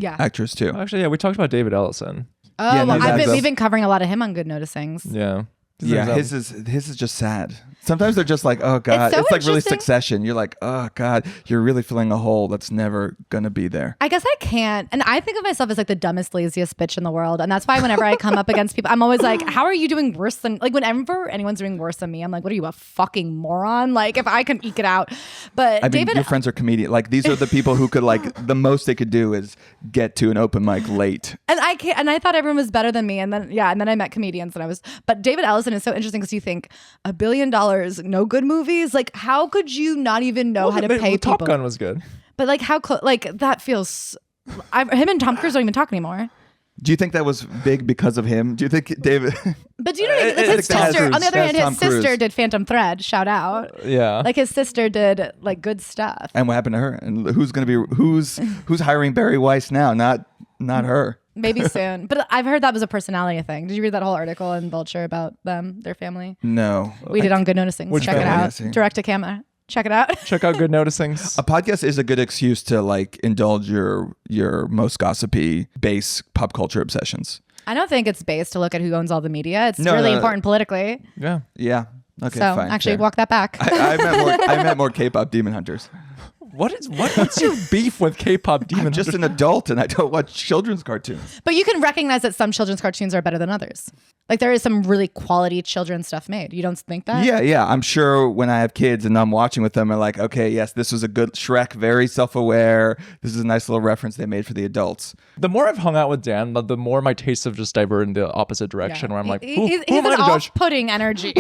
actress too. Actually, yeah, we talked about David Ellison. Oh, Yeah, no, well, we've been covering a lot of him on Good Noticings. Yeah. Yeah, his is just sad. Sometimes they're just like, oh God. It's so It's like really interesting. Succession. You're like, oh God, you're really filling a hole that's never gonna be there. I guess I can't. And I think of myself as like the dumbest, laziest bitch in the world. And that's why whenever I come up against people, I'm always like, how are you doing worse than, like whenever anyone's doing worse than me, I'm like, what are you, a fucking moron? Like if I can eke it out. But I mean, David, your friends are comedians. Like these are the people who could like, the most they could do is get to an open mic late. and I can't, and I thought everyone was better than me. And then I met comedians and but David Ellison is so interesting because you think $1 billion, no good movies. Like how could you not even know how to pay people? Top Gun was good. But like how like that feels. Him and Tom Cruise don't even talk anymore. Do you think that was big because of him? Do you think David? But do you know what I mean? Like his It's Tom sister, Cruise. on the other That's hand, Tom his sister Cruise. did Phantom Thread. Shout out. Yeah. Like his sister did like good stuff. And what happened to her? And who's hiring Barry Weiss now? Not her. Maybe soon. But I've heard that was a personality thing. Did you read that whole article in Vulture about them, their family? No. We did on Good Noticings. Which Check it family? out. Yes, yeah. Direct to camera. Check it out. Check out Good Noticings. A podcast is a good excuse to like indulge your most gossipy base pop culture obsessions. I don't think it's based to look at who owns all the media. It's No, really no. important politically. Yeah. Yeah. Okay. So fine. actually, fair. walk that back. I meant more K-pop demon hunters. What's your beef with K-pop demon? I'm just an adult and I don't watch children's cartoons. But you can recognize that some children's cartoons are better than others. Like there is some really quality children's stuff made. You don't think that? Yeah. I'm sure when I have kids and I'm watching with them, I'm like, okay, yes, this was a good Shrek, very self-aware. This is a nice little reference they made for the adults. The more I've hung out with Dan, the more my tastes have just diverted in the opposite direction. Where I'm like, who he's am I an to judge? off-putting energy.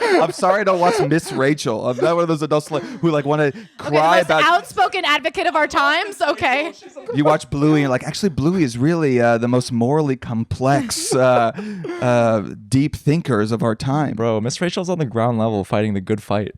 I'm sorry I don't watch Miss Rachel. I'm not one of those adults who like want to cry most about. outspoken advocate of our times. Okay. You watch Bluey and you're like, actually, Bluey is really the most morally complex, deep thinkers of our time. Bro, Miss Rachel's on the ground level fighting the good fight.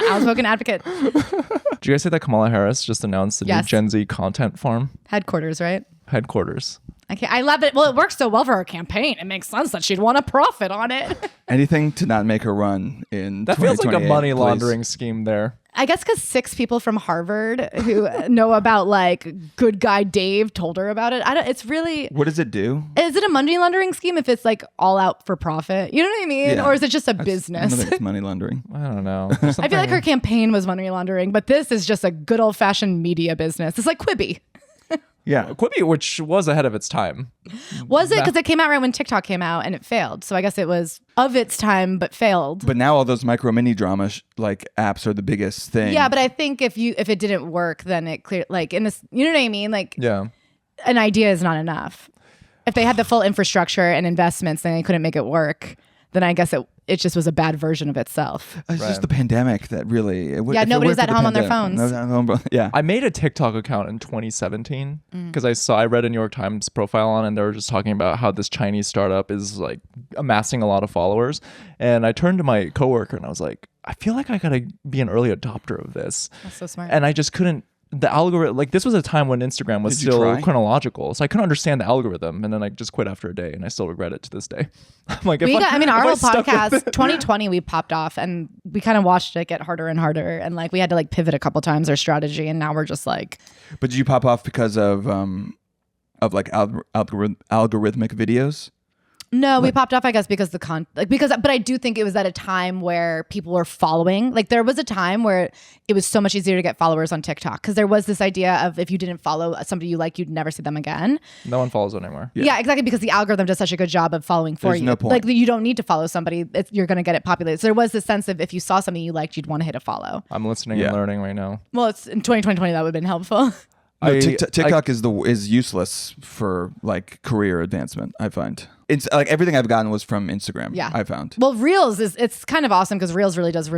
Outspoken advocate. Did you guys say that Kamala Harris just announced the new Yes. Gen Z content farm Headquarters, right? headquarters? I love it. Well, it works so well for her campaign. It makes sense that she'd want to profit on it. Anything to not make her run in That feels like a 2028, money please. laundering scheme there. I guess because 6 people from Harvard who know about like good guy Dave told her about it. It's really. What does it do? Is it a money laundering scheme if it's like all out for profit? You know what I mean? Yeah. Or is it just a I don't business? think it's money laundering. I don't know. I feel like her campaign was money laundering, but this is just a good old fashioned media business. It's like Quibi. Yeah. Quibi, which was ahead of its time. Was it? Because it came out right when TikTok came out and it failed. So I guess it was of its time but failed. But now all those micro mini drama like apps are the biggest thing. Yeah, but I think if it didn't work, then it clear like in this, you know what I mean? Like Yeah. an idea is not enough. If they had the full infrastructure and investments, then they couldn't make it work. Then I guess it just was a bad version of itself. It's just the pandemic that really. Nobody was at home on their phones. Nobody was at home, yeah. I made a TikTok account in 2017 because I read a New York Times profile on it, and they were just talking about how this Chinese startup is like amassing a lot of followers. And I turned to my coworker and I was like, I feel like I gotta be an early adopter of this. That's so smart. And I just couldn't. The algorithm, like this was a time when Instagram was Did you still try? chronological, so I couldn't understand the algorithm, and then I just quit after a day, and I still regret it to this day. I'm like, our if I whole stuck with podcast, it- 2020, we popped off and we kind of watched it get harder and harder, and like we had to like pivot a couple times our strategy, and now we're just like, But did you pop off because of like algorithmic videos? no, we popped off, I guess, because but I do think it was at a time where people were following. Like there was a time where it was so much easier to get followers on TikTok because there was this idea of if you didn't follow somebody you like, you'd never see them again. no one follows it anymore. Yeah, exactly, because the algorithm does such a good job of following for There's you. no point. Like you don't need to follow somebody; you're going to get it populated. So there was this sense of if you saw something you liked, you'd want to hit a follow. I'm listening Yeah. and learning right now. Well, it's in 2020 that would have been helpful. No, I- TikTok is useless for like career advancement. I find it's like everything I've gotten was from Instagram. Yeah. I found. Well, Reels it's kind of awesome because Reels really does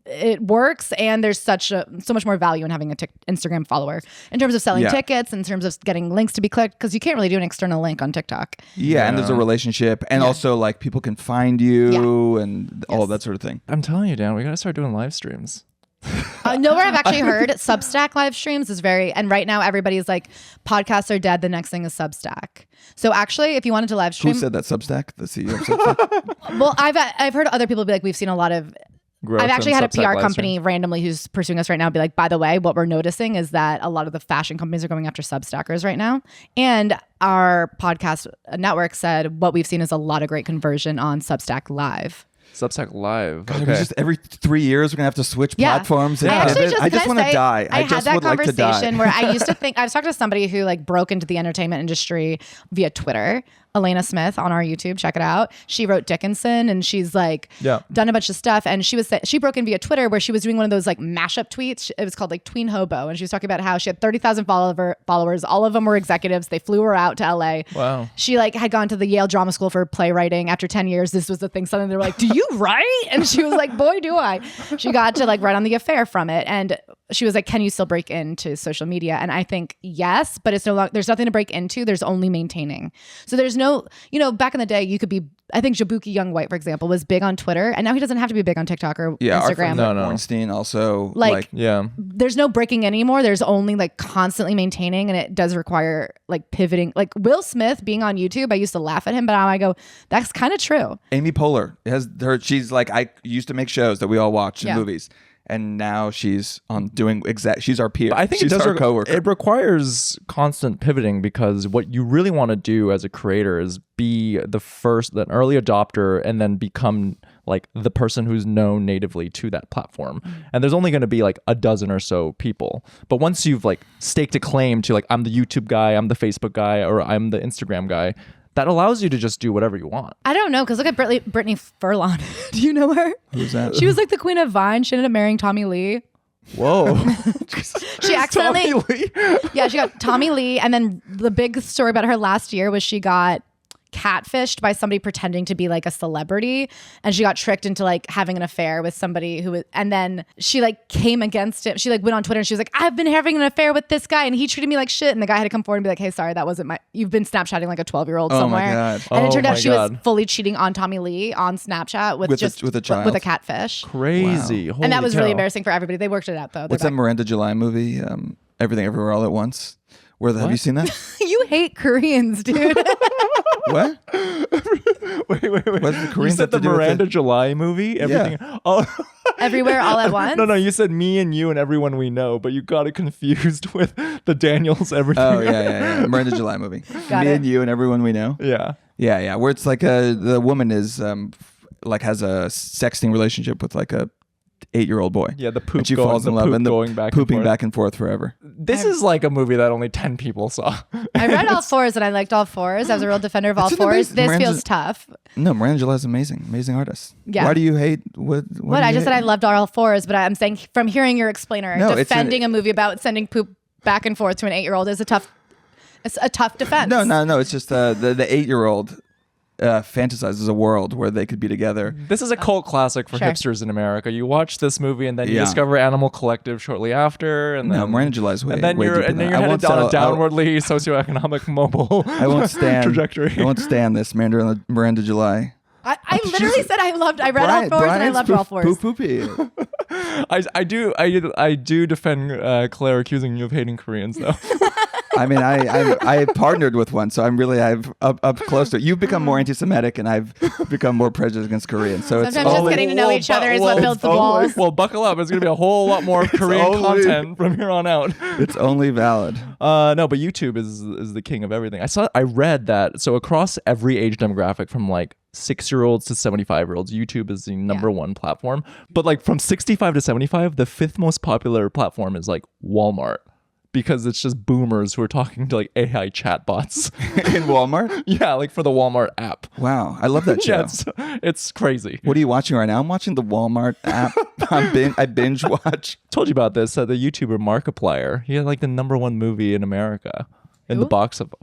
it works, and there's so much more value in having a Instagram follower in terms of selling Yeah. tickets, in terms of getting links to be clicked, because you can't really do an external link on TikTok. Yeah, and there's a relationship, and also like people can find you and all of that sort of thing. I'm telling you, Dan, we gotta start doing live streams. Nowhere I've actually heard Substack live streams is and right now everybody's like, podcasts are dead. The next thing is Substack. So actually, if you wanted to live stream, Who said that? Substack, the CEO of Substack. well, I've heard other people be like, we've seen a lot of. Growth I've actually in had a Substack PR live company streams. randomly who's pursuing us right now be like, by the way, what we're noticing is that a lot of the fashion companies are going after Substackers right now. And our podcast network said what we've seen is a lot of great conversion on Substack Live. Substack Live. God, Okay. just every 3 years we're gonna have to switch platforms. And I actually pivot. I just can want to say, die. I I had just that would like to die. conversation where I used to think I was talking to somebody who like broke into the entertainment industry via Twitter. Elena Smith on our YouTube, check it out. She wrote Dickinson, and she's like done a bunch of stuff. And she broke in via Twitter where she was doing one of those like mashup tweets. It was called like Tween Hobo, and she was talking about how she had 30,000 followers. All of them were executives. They flew her out to LA. Wow. She like had gone to the Yale Drama School for playwriting. After 10 years, this was the thing. Suddenly they were like, "Do you write?" And she was like, "Boy, do I." She got to like write on The Affair from it, and she was like, "Can you still break into social media?" And I think yes, but it's no longer. There's nothing to break into. There's only maintaining. So there's no, back in the day, you could be. I think Jabuki Young White, for example, was big on Twitter, and now he doesn't have to be big on TikTok or Yeah, our Instagram. friend No. Ornstein also Like- Yeah. There's no breaking anymore. There's only like constantly maintaining, and it does require like pivoting. Like Will Smith being on YouTube, I used to laugh at him, but now I go, that's kind of true. Amy Poehler has her. She's like, I used to make shows that we all watch in Yeah. movies, and now she's on doing she's our peer. I think she's it does our coworker. It requires constant pivoting because what you really want to do as a creator is be the early adopter and then become like the person who's known natively to that platform. And there's only going to be like a dozen or so people. But once you've like staked a claim to like, I'm the YouTube guy, I'm the Facebook guy, or I'm the Instagram guy, that allows you to just do whatever you want. I don't know, because look at Brittany Furlan. Do you know her? Who's that? She was like the queen of Vine. She ended up marrying Tommy Lee. Whoa. She accidentally, Tommy Lee. yeah, she got Tommy Lee. And then the big story about her last year was she got catfished by somebody pretending to be like a celebrity, and she got tricked into like having an affair with somebody who was, and then she like came against him. She like went on Twitter and she was like, I've been having an affair with this guy and he treated me like shit, and the guy had to come forward and be like, hey, sorry, that wasn't you've been Snapchatting like a 12-year-old Oh my somewhere. God. And it Oh turned out my she was God. fully cheating on Tommy Lee on Snapchat with a child? with a catfish. Crazy. Holy And that was really cow. embarrassing for everybody. They worked it out though. What's that Miranda July movie? Everything Everywhere All at Once. Have you seen that? You hate Koreans, dude. What? Wait. What does the You Koreans said have to the do with Miranda it? July movie? Everything. Oh. Everywhere all at once. No, you said me and you and everyone we know, but you got it confused with the Daniels everything. Oh yeah. Miranda July movie. Got Me it. and you and everyone we know. Yeah. Yeah. Where it's like the woman is like has a sexting relationship with like a 8-year-old boy. Yeah, the poop and she going- falls in the love poop and going back and pooping forth. back and forth forever. This is like a movie that only 10 people saw. I read All Fours and I liked All Fours. I was a real defender of All It's an Fours. amazing- This Miranda's- feels tough. No, Miranda July is amazing artist. Yeah. Why do you hate what? What? I just said I loved All Fours, but I'm saying from hearing your explainer, No, it's defending a movie about sending poop back and forth to an 8-year-old is a tough defense. No. It's just the 8-year-old fantasizes a world where they could be together. This is a cult classic for Sure. hipsters in America. You watch this movie and then you Yeah. discover Animal Collective shortly after, and No, then Miranda July's way. and then way you're deeper and than then that. you're I won't headed down a settle- downwardly socioeconomic mobile I won't stand trajectory. I won't stand this Miranda July. I literally said I read All Fours and I loved All Fours. Poopy. I do defend Claire accusing you of hating Koreans though. I mean, I partnered with one, so I'm really I've up close to it. You've become more anti-Semitic, and I've become more prejudiced against Koreans. So it's Sometimes just only, getting to know each other is what builds the walls. Well, buckle up. It's going to be a whole lot more Korean only- content from here on out. it's only valid. No, but YouTube is the king of everything. I read that. So across every age demographic, from like 6-year-olds to 75-year-olds, YouTube is the number one platform. But like from 65 to 75, the 5th most popular platform is like Walmart. Because it's just boomers who are talking to like AI chatbots. In Walmart? Yeah, like for the Walmart app. Wow, I love that show. Yeah, it's crazy. What are you watching right now? I'm watching the Walmart app. I binge watch. Told you about this. The YouTuber Markiplier. He had like the number one movie in America in the Who?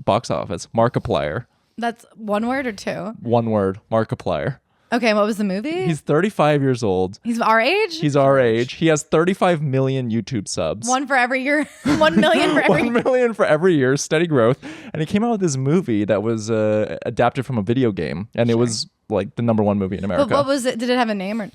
box office. Markiplier. That's one word or two? One word. Markiplier. Okay, what was the movie? He's 35 years old. He's our age? He's our age. He has 35 million YouTube subs. One for every year. 1 million for every 1 million for every year, steady growth. And he came out with this movie that was adapted from a video game, and it was like the number one movie in America. But what was it? Did it have a name or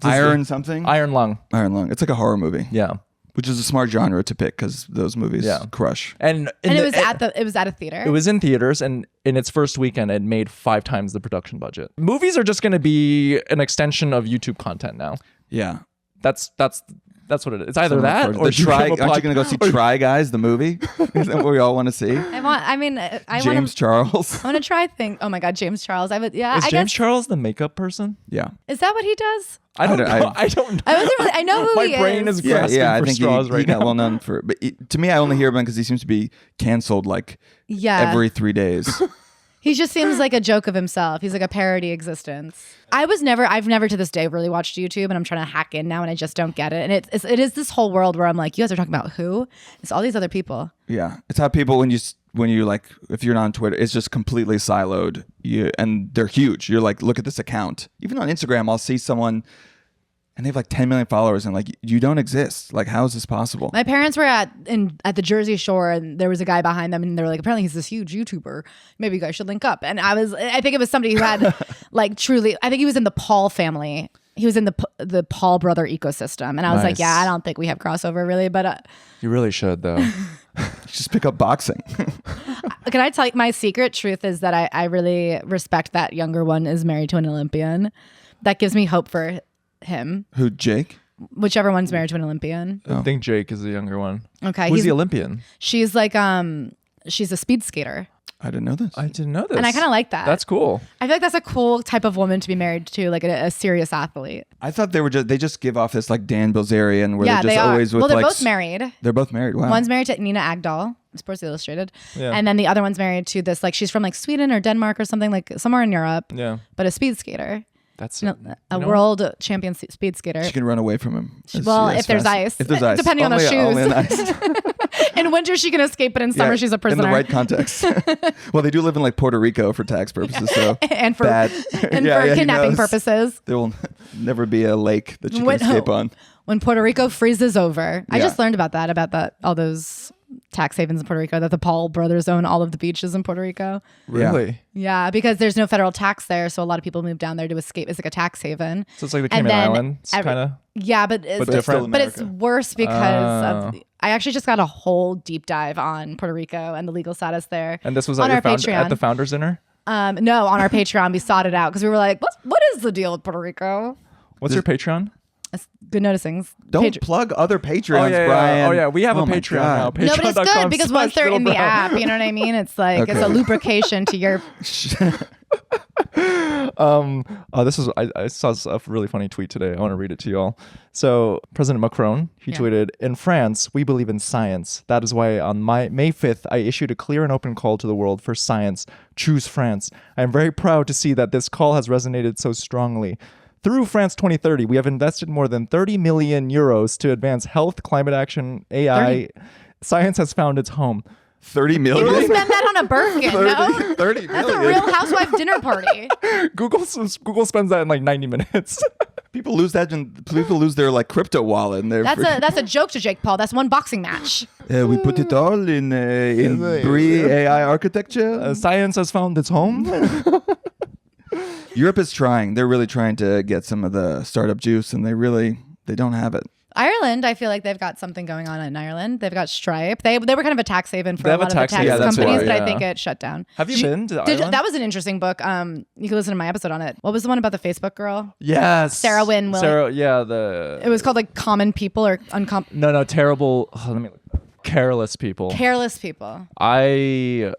Iron something? Iron Lung. Iron Lung. It's like a horror movie. Yeah. Which is a smart genre to pick because those movies crush. And it was at a theater. It was in theaters, and in its first weekend, it made 5 times the production budget. Movies are just going to be an extension of YouTube content now. Yeah. That's what it is. It's either that or the Try. become a Aren't you going to go see Try Guys, the movie? Is that what we all want to see? I James want Charles. to try think. Oh my God, James Charles. Is I James guess. Charles the makeup person? Yeah. Is that what he does? I don't don't- know. I don't know. I wasn't really. I know who My he brain is. is grasping I for think straws he right got now. well known for. But to me, I only hear about him because he seems to be canceled like every 3 days. He just seems like a joke of himself. He's like a parody existence. I've never to this day really watched YouTube, and I'm trying to hack in now, and I just don't get it. And it is this whole world where I'm like, you guys are talking about who? It's all these other people. Yeah, it's how people when you like if you're not on Twitter, it's just completely siloed. And they're huge. You're like, look at this account. Even on Instagram, I'll see someone and they have like 10 million followers, and like you don't exist. Like, how is this possible? My parents were at the Jersey Shore, and there was a guy behind them, and they were like, apparently he's this huge YouTuber. Maybe you guys should link up. And I think it was somebody who had like truly. I think he was in the Paul family. He was in the Paul brother ecosystem, and I was like, Nice. yeah, I don't think we have crossover really, but. You really should, though. Just pick up boxing. Can I tell you my secret truth is that I really respect that younger one is married to an Olympian. That gives me hope for him. Who, Jake? Whichever one's married to an Olympian. I think Jake is the younger one. Okay. Who's the Olympian? She's like she's a speed skater. I didn't know this. I didn't know this. And I kind of like that. That's cool. I feel like that's a cool type of woman to be married to, like a serious athlete. I thought they just give off this like Dan Bilzerian where Yeah, they're just they are. always with Well, they're like both married. They're both married. Wow. One's married to Nina Agdal, Sports Illustrated. Yeah. And then the other one's married to this, like she's from like Sweden or Denmark or something, like somewhere in Europe, Yeah. but a speed skater. That's A world champion speed skater. She can run away from him. Well, if there's ice. If there's ice. Depending on the shoes. Only on ice. In winter, she can escape, but in summer, Yeah, she's a prisoner. In the right context. Well, they do live in like Puerto Rico for tax purposes, so and for bad. and Yeah, for he kidnapping knows. purposes. There will never be a lake that you can When- escape on. When Puerto Rico freezes over, I Yeah. just learned about that all those tax havens in Puerto Rico, that the Paul brothers own all of the beaches in Puerto Rico. Really? Yeah, because there's no federal tax there, so a lot of people move down there to escape. It's like a tax haven. So it's like the And Cayman then Islands, kind of. Yeah, but it's different. But it's worse because Oh. I actually just got a whole deep dive on Puerto Rico and the legal status there. And this was on at, our at the Patreon. Founders Dinner? No, on our Patreon, we sought it out because we were like, what is the deal with Puerto Rico? What's your Patreon? It's good noticings. Don't plug other Patreons, Oh, yeah. Brian. Oh, yeah. We have a my Patreon now. God. No, but it's good because once they're in the Middlebrow. app, you know what I mean? It's like it's a lubrication to your This is I saw a really funny tweet today. I want to read it to you all. So President Macron, he tweeted, "In France, we believe in science. That is why on May 5th, I issued a clear and open call to the world for science. Choose France. I am very proud to see that this call has resonated so strongly. Through France 2030, we have invested more than 30 million euros to advance health, climate action, AI. Science has found its home." 30 million? People spend that on a Birkin, no? 30 That's million. a Real Housewife dinner party. Google spends that in like 90 minutes. People lose that, and people lose their like crypto wallet. And That's a joke to Jake Paul. That's one boxing match. we put it all in Brie AI architecture. Science has found its home. Europe is trying. They're really trying to get some of the startup juice, and they don't have it. Ireland, I feel like they've got something going on in Ireland. They've got Stripe. They were kind of a tax haven for a lot of the tax companies, but I think it shut down. Have you been to Ireland? That was an interesting book. You can listen to my episode on it. What was the one about the Facebook girl? Yes. Sarah Wynne Williams. It was called like Common People or No, terrible. Let me look. Careless people. Careless People. I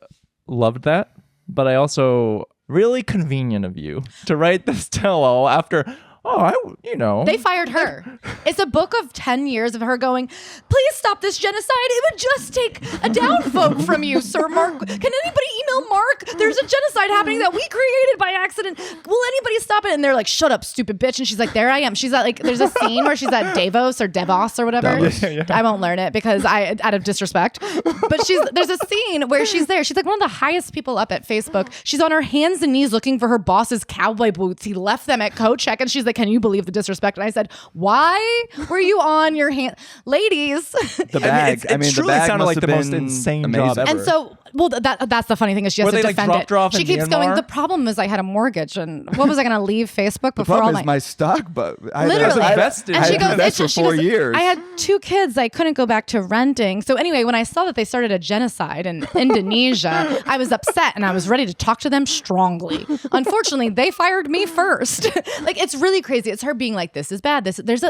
loved that, but I also really convenient of you to write this tell-all after. They fired her. It's a book of 10 years of her going, "Please stop this genocide. It would just take a downvote from you, Sir Mark. Can anybody email Mark? There's a genocide happening that we created by accident. Will anybody stop it?" And they're like, "Shut up, stupid bitch." And she's like, "There I am." She's at like, there's a scene where she's at Davos or whatever. Davos. I won't learn it because out of disrespect. But there's a scene where she's there. She's like one of the highest people up at Facebook. She's on her hands and knees looking for her boss's cowboy boots. He left them at coat check, and she's like, "Can you believe the disrespect?" And I said, "Why were you on your hand, ladies?" The bag. It truly the bag sounded like the most been insane amazing. job ever. And so, that's the funny thing is she has Were to they, like, defend dropped it. off She in keeps going, Myanmar? "The problem is I had a mortgage, and what was I going to leave Facebook The before all problem my is my stock, but I literally invested. And I she had goes, invested it's for 4 years. I had 2 kids. I couldn't go back to renting. So anyway, when I saw that they started a genocide in Indonesia, I was upset and I was ready to talk to them strongly. Unfortunately, they fired me first. Like, it's really crazy. It's her being like, "This is bad."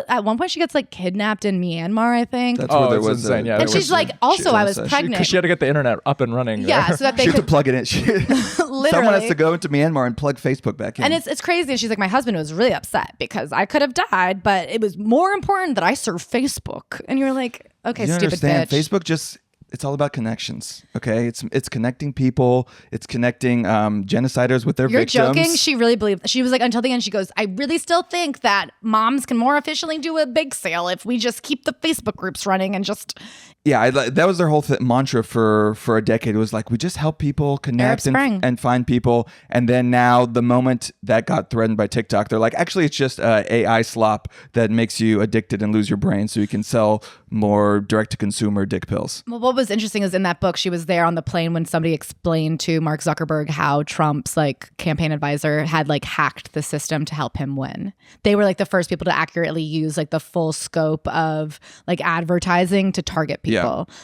At one point she gets like kidnapped in Myanmar, I think. That's where there it's was insane. Yeah, and there she's was- like, "Also, I was genocide. pregnant." because she had to get the internet up and running. Yeah, there. so that they She had to could plug it in. Someone has to go into Myanmar and plug Facebook back in. And it's crazy. And she's like, "My husband was really upset because I could have died, but it was more important that I serve Facebook." And you're like, "Okay, you stupid understand? bitch." Facebook it's all about connections. Okay, it's connecting people. It's connecting genociders with their You're victims. joking. She really believed. She was like, until the end, she goes, "I really still think that moms can more efficiently do a big sale if we just keep the Facebook groups running and just." Yeah, that was their whole mantra for a decade. It was like, we just help people connect and find people. And then now, the moment that got threatened by TikTok, they're like, actually, it's just AI slop that makes you addicted and lose your brain, so you can sell more direct-to-consumer dick pills. Well, what was interesting is in that book, she was there on the plane when somebody explained to Mark Zuckerberg how Trump's like campaign advisor had like hacked the system to help him win. They were like the first people to accurately use like the full scope of like advertising to target people.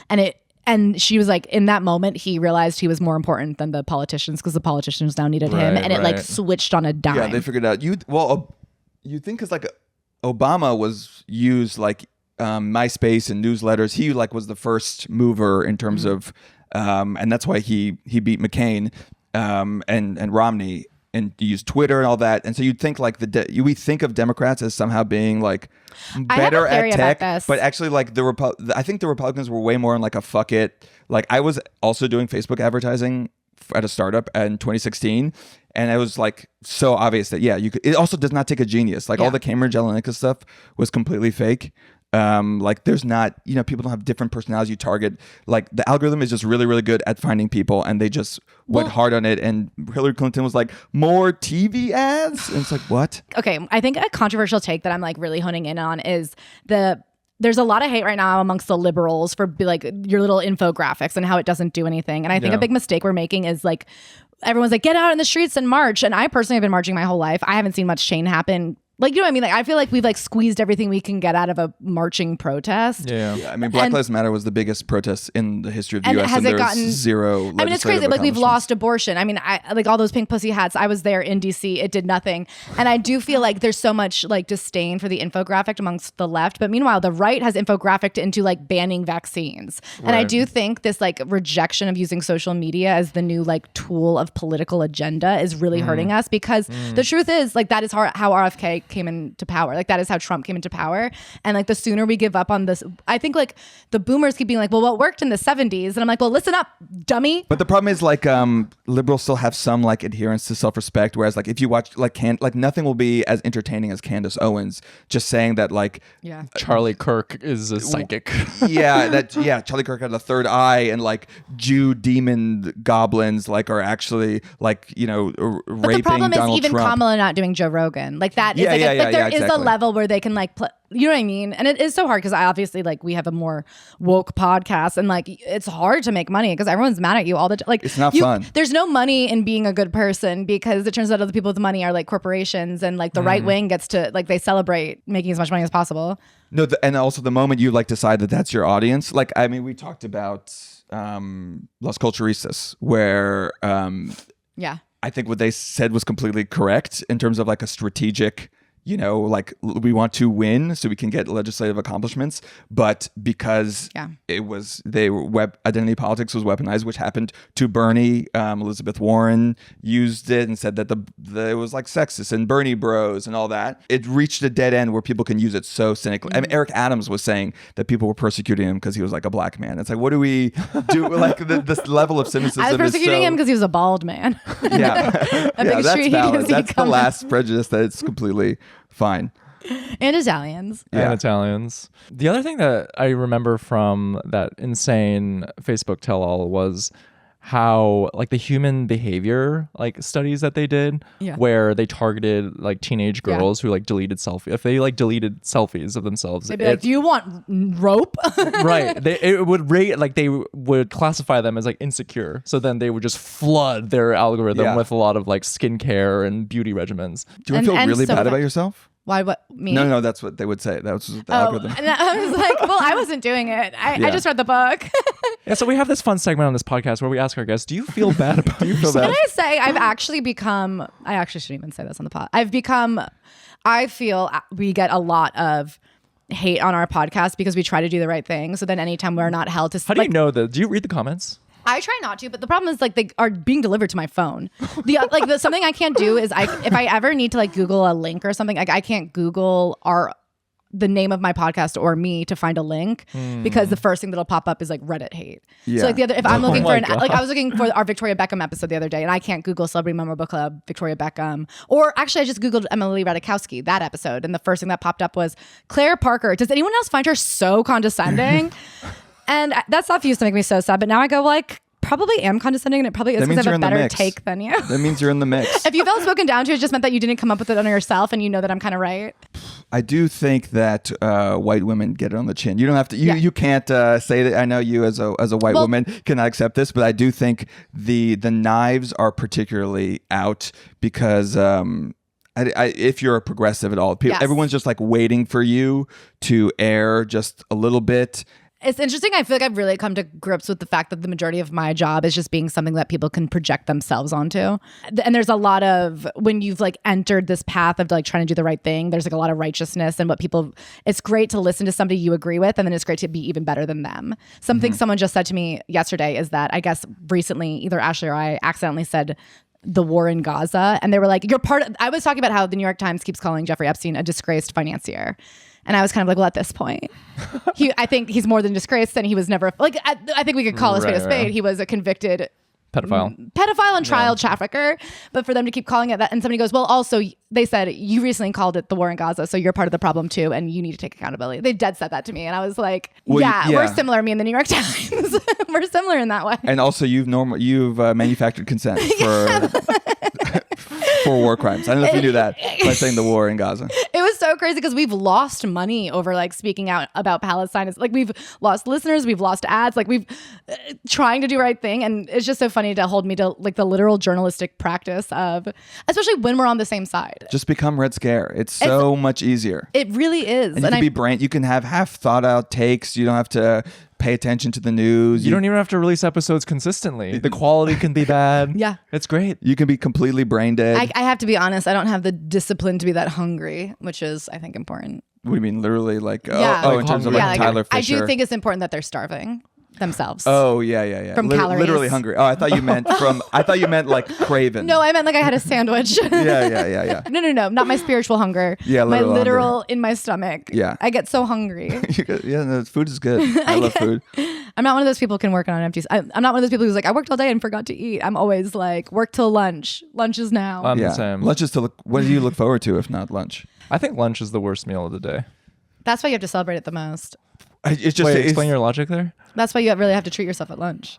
Yeah. And she was like, in that moment, he realized he was more important than the politicians because the politicians now needed him, and it like switched on a dime. Yeah, they figured out. You think because like Obama was used like MySpace and newsletters. He like was the first mover in terms of, and that's why he beat McCain and Romney, and used Twitter and all that. And so you'd think like we think of Democrats as somehow being like better at tech, but actually like I think the Republicans were way more in like a fuck it. Like I was also doing Facebook advertising at a startup in 2016, and it was like so obvious that it also does not take a genius. Like all the Cambridge Analytica stuff was completely fake. Like there's not, people don't have different personalities you target. Like the algorithm is just really, really good at finding people, and they just went hard on it. And Hillary Clinton was like, more TV ads? And it's like, what? Okay, I think a controversial take that I'm like really honing in on is there's a lot of hate right now amongst the liberals for like your little infographics and how it doesn't do anything. And I think a big mistake we're making is like, everyone's like, get out in the streets and march. And I personally have been marching my whole life. I haven't seen much change happen Like, you know what I mean? Like, I feel like we've like squeezed everything we can get out of a marching protest. Yeah, I mean, Black Lives Matter was the biggest protest in the history of the And U.S. has and it there's gotten- zero. I mean, it's crazy. Like, we've lost abortion. I mean, I like all those pink pussy hats. I was there in DC. It did nothing. And I do feel like there's so much like disdain for the infographic amongst the left. But meanwhile, the right has infographicked into like banning vaccines. And I do think this like rejection of using social media as the new like tool of political agenda is really hurting us, because the truth is like that is how RFK came into power. Like that is how Trump came into power. And like the sooner we give up on this, I think like the boomers keep being like, well, what worked in the 70s? And I'm like, well, listen up, dummy. But the problem is like liberals still have some like adherence to self-respect, whereas like if you watch like nothing will be as entertaining as Candace Owens just saying that like Charlie Kirk is a psychic. Charlie Kirk had a third eye, and like Jew demon goblins like are actually like, you know, raping But the problem Donald is even Trump. Kamala not doing Joe Rogan. Like that is Yeah, like, yeah, like yeah, there yeah, is a exactly. level where they can like you know what I mean? And it is so hard because I obviously like we have a more woke podcast, and like it's hard to make money because everyone's mad at you all the time. Like It's not fun. There's no money in being a good person because it turns out other people with money are like corporations, and like the right wing gets to like they celebrate making as much money as possible. No, and also the moment you like decide that that's your audience, like I mean, we talked about Las Culturistas, where I think what they said was completely correct in terms of like a strategic, you know, like we want to win so we can get legislative accomplishments, but because it was identity politics was weaponized, which happened to Bernie. Elizabeth Warren used it and said that it was like sexist and Bernie bros and all that. It reached a dead end where people can use it so cynically. I mean, Eric Adams was saying that people were persecuting him because he was like a black man. It's like, what do we do? Like this level of cynicism. I was persecuting him because he was a bald man. Yeah, that's valid. That's the last prejudice that it's completely fine. And Italians. And Italians. The other thing that I remember from that insane Facebook tell-all was how like the human behavior like studies that they did where they targeted like teenage girls who like deleted selfies. If they like deleted selfies of themselves, they'd be like, do you want rope? Right. It would rate like they would classify them as like insecure. So then they would just flood their algorithm with a lot of like skincare and beauty regimens. Do you feel really bad about yourself? Why? What? Me? No, that's what they would say. That was the algorithm. And I was like, well, I wasn't doing it. I just read the book. Yeah, so we have this fun segment on this podcast where we ask our guests, do you feel bad about yourself? Can I say I've actually become, I actually shouldn't even say this on the pod. I feel we get a lot of hate on our podcast because we try to do the right thing. So then anytime we're not held to... How do you know that? Do you read the comments? I try not to, but the problem is like they are being delivered to my phone. Something I can't do is if I ever need to like Google a link or something, like I can't Google the name of my podcast or me to find a link because the first thing that'll pop up is like Reddit hate. Yeah. So like if I'm looking for I was looking for our Victoria Beckham episode the other day and I can't Google Celebrity Memorable Club Victoria Beckham, or actually I just Googled Emily Ratajkowski, that episode, and the first thing that popped up was Claire Parker. Does anyone else find her so condescending? And that stuff used to make me so sad, but now I go like, probably am condescending, and it probably is because I have a better take than you. That means you're in the mix. If you felt spoken down to, it just meant that you didn't come up with it on yourself, and you know that I'm kind of right. I do think that white women get it on the chin. You don't have to. You can't say that. I know you as a white woman cannot accept this, but I do think the knives are particularly out because. If you're a progressive at all, everyone's just like waiting for you to air just a little bit. It's interesting. I feel like I've really come to grips with the fact that the majority of my job is just being something that people can project themselves onto. And there's a lot of, when you've like entered this path of like trying to do the right thing, there's like a lot of righteousness and it's great to listen to somebody you agree with, and then it's great to be even better than them. Something someone just said to me yesterday is that I guess recently either Ashley or I accidentally said the war in Gaza, and they were like, I was talking about how the New York Times keeps calling Jeffrey Epstein a disgraced financier. And I was kind of like, well, at this point, I think he's more than disgraced, and he was never like. I think we could call a spade a spade. He was a convicted pedophile and child trafficker. But for them to keep calling it that, and somebody goes, well, also they said you recently called it the war in Gaza, so you're part of the problem too, and you need to take accountability. They dead said that to me, and I was like, we're similar. Me and the New York Times, we're similar in that way. And also, you've manufactured consent for. For war crimes. I don't know if you knew that by saying the war in Gaza. It was was so crazy because we've lost money over like speaking out about Palestine. It's like we've lost listeners, we've lost ads, like we've trying to do the right thing. And it's just so funny to hold me to like the literal journalistic practice of, especially when we're on the same side. Just become Red Scare. It's so much easier. It really is. And you can you can have half thought out takes. You don't have to pay attention to the news. You don't even have to release episodes consistently. The quality can be bad. Yeah. It's great. You can be completely brain dead. I have to be honest, I don't have the discipline to be that hungry, which is, I think, important. What do you mean? Literally like, Yeah. in terms of like Tyler Fisher. I do think it's important that they're starving themselves. Oh, yeah. From calories. Literally hungry. Oh, I thought you meant like craven. No, I meant like I had a sandwich. Yeah. No, not my spiritual hunger. Yeah, my literal hunger. in my stomach. Yeah. I get so hungry. No, food is good. I love food. I'm not one of those people who can work on an empty. I'm not one of those people who's like, I worked all day and forgot to eat. I'm always like, work till lunch. Lunch is now. I'm the same. Lunch is what do you look forward to if not lunch? I think lunch is the worst meal of the day. That's why you have to celebrate it the most. It's just Wait, explain your logic there. That's why you really have to treat yourself at lunch.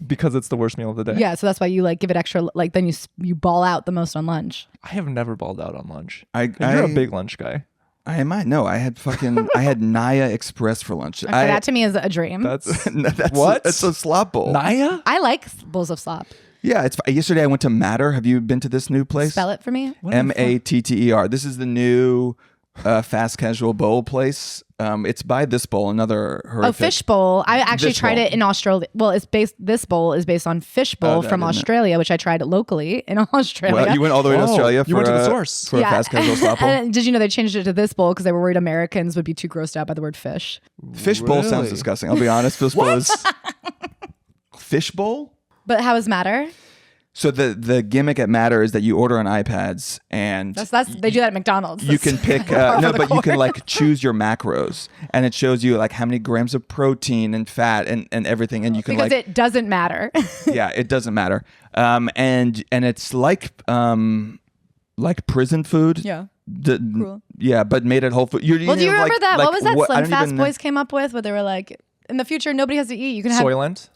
Because it's the worst meal of the day. Yeah, so that's why you like give it extra. Like then you ball out the most on lunch. I have never balled out on lunch. And you're a big lunch guy. I had Naya Express for lunch. That to me is a dream. That's what? It's a slop bowl. Naya? I like bowls of slop. Yeah, yesterday I went to Matter. Have you been to this new place? Spell it for me. Matter. This is the new fast casual bowl place. It's by This Bowl, another horrific. Fish bowl. I actually This tried bowl. it in Australia. Well, this bowl is based on Fish Bowl that from didn't- Australia, which I tried locally in Australia. Well, you went all the way to Oh, Australia. you went to the source. for a fast casual slop bowl. And did you know they changed it to This Bowl because they were worried Americans would be too grossed out by the word fish? Fish bowl sounds Really? disgusting. I'll be honest. Fish bowl is fish bowl. But how is Matter? So the gimmick at Matter is that you order on iPads and That's they do that at McDonald's. you can pick you can like choose your macros and it shows you like how many grams of protein and fat and everything and you can because like it doesn't matter. yeah, it doesn't matter. And it's like prison food. Yeah. Cool. Yeah, but made at Whole Foods. Do you remember that? What was that I Slim don't Fast even- Boys came up with? Where they were like, in the future, nobody has to eat. You can have. Soylent?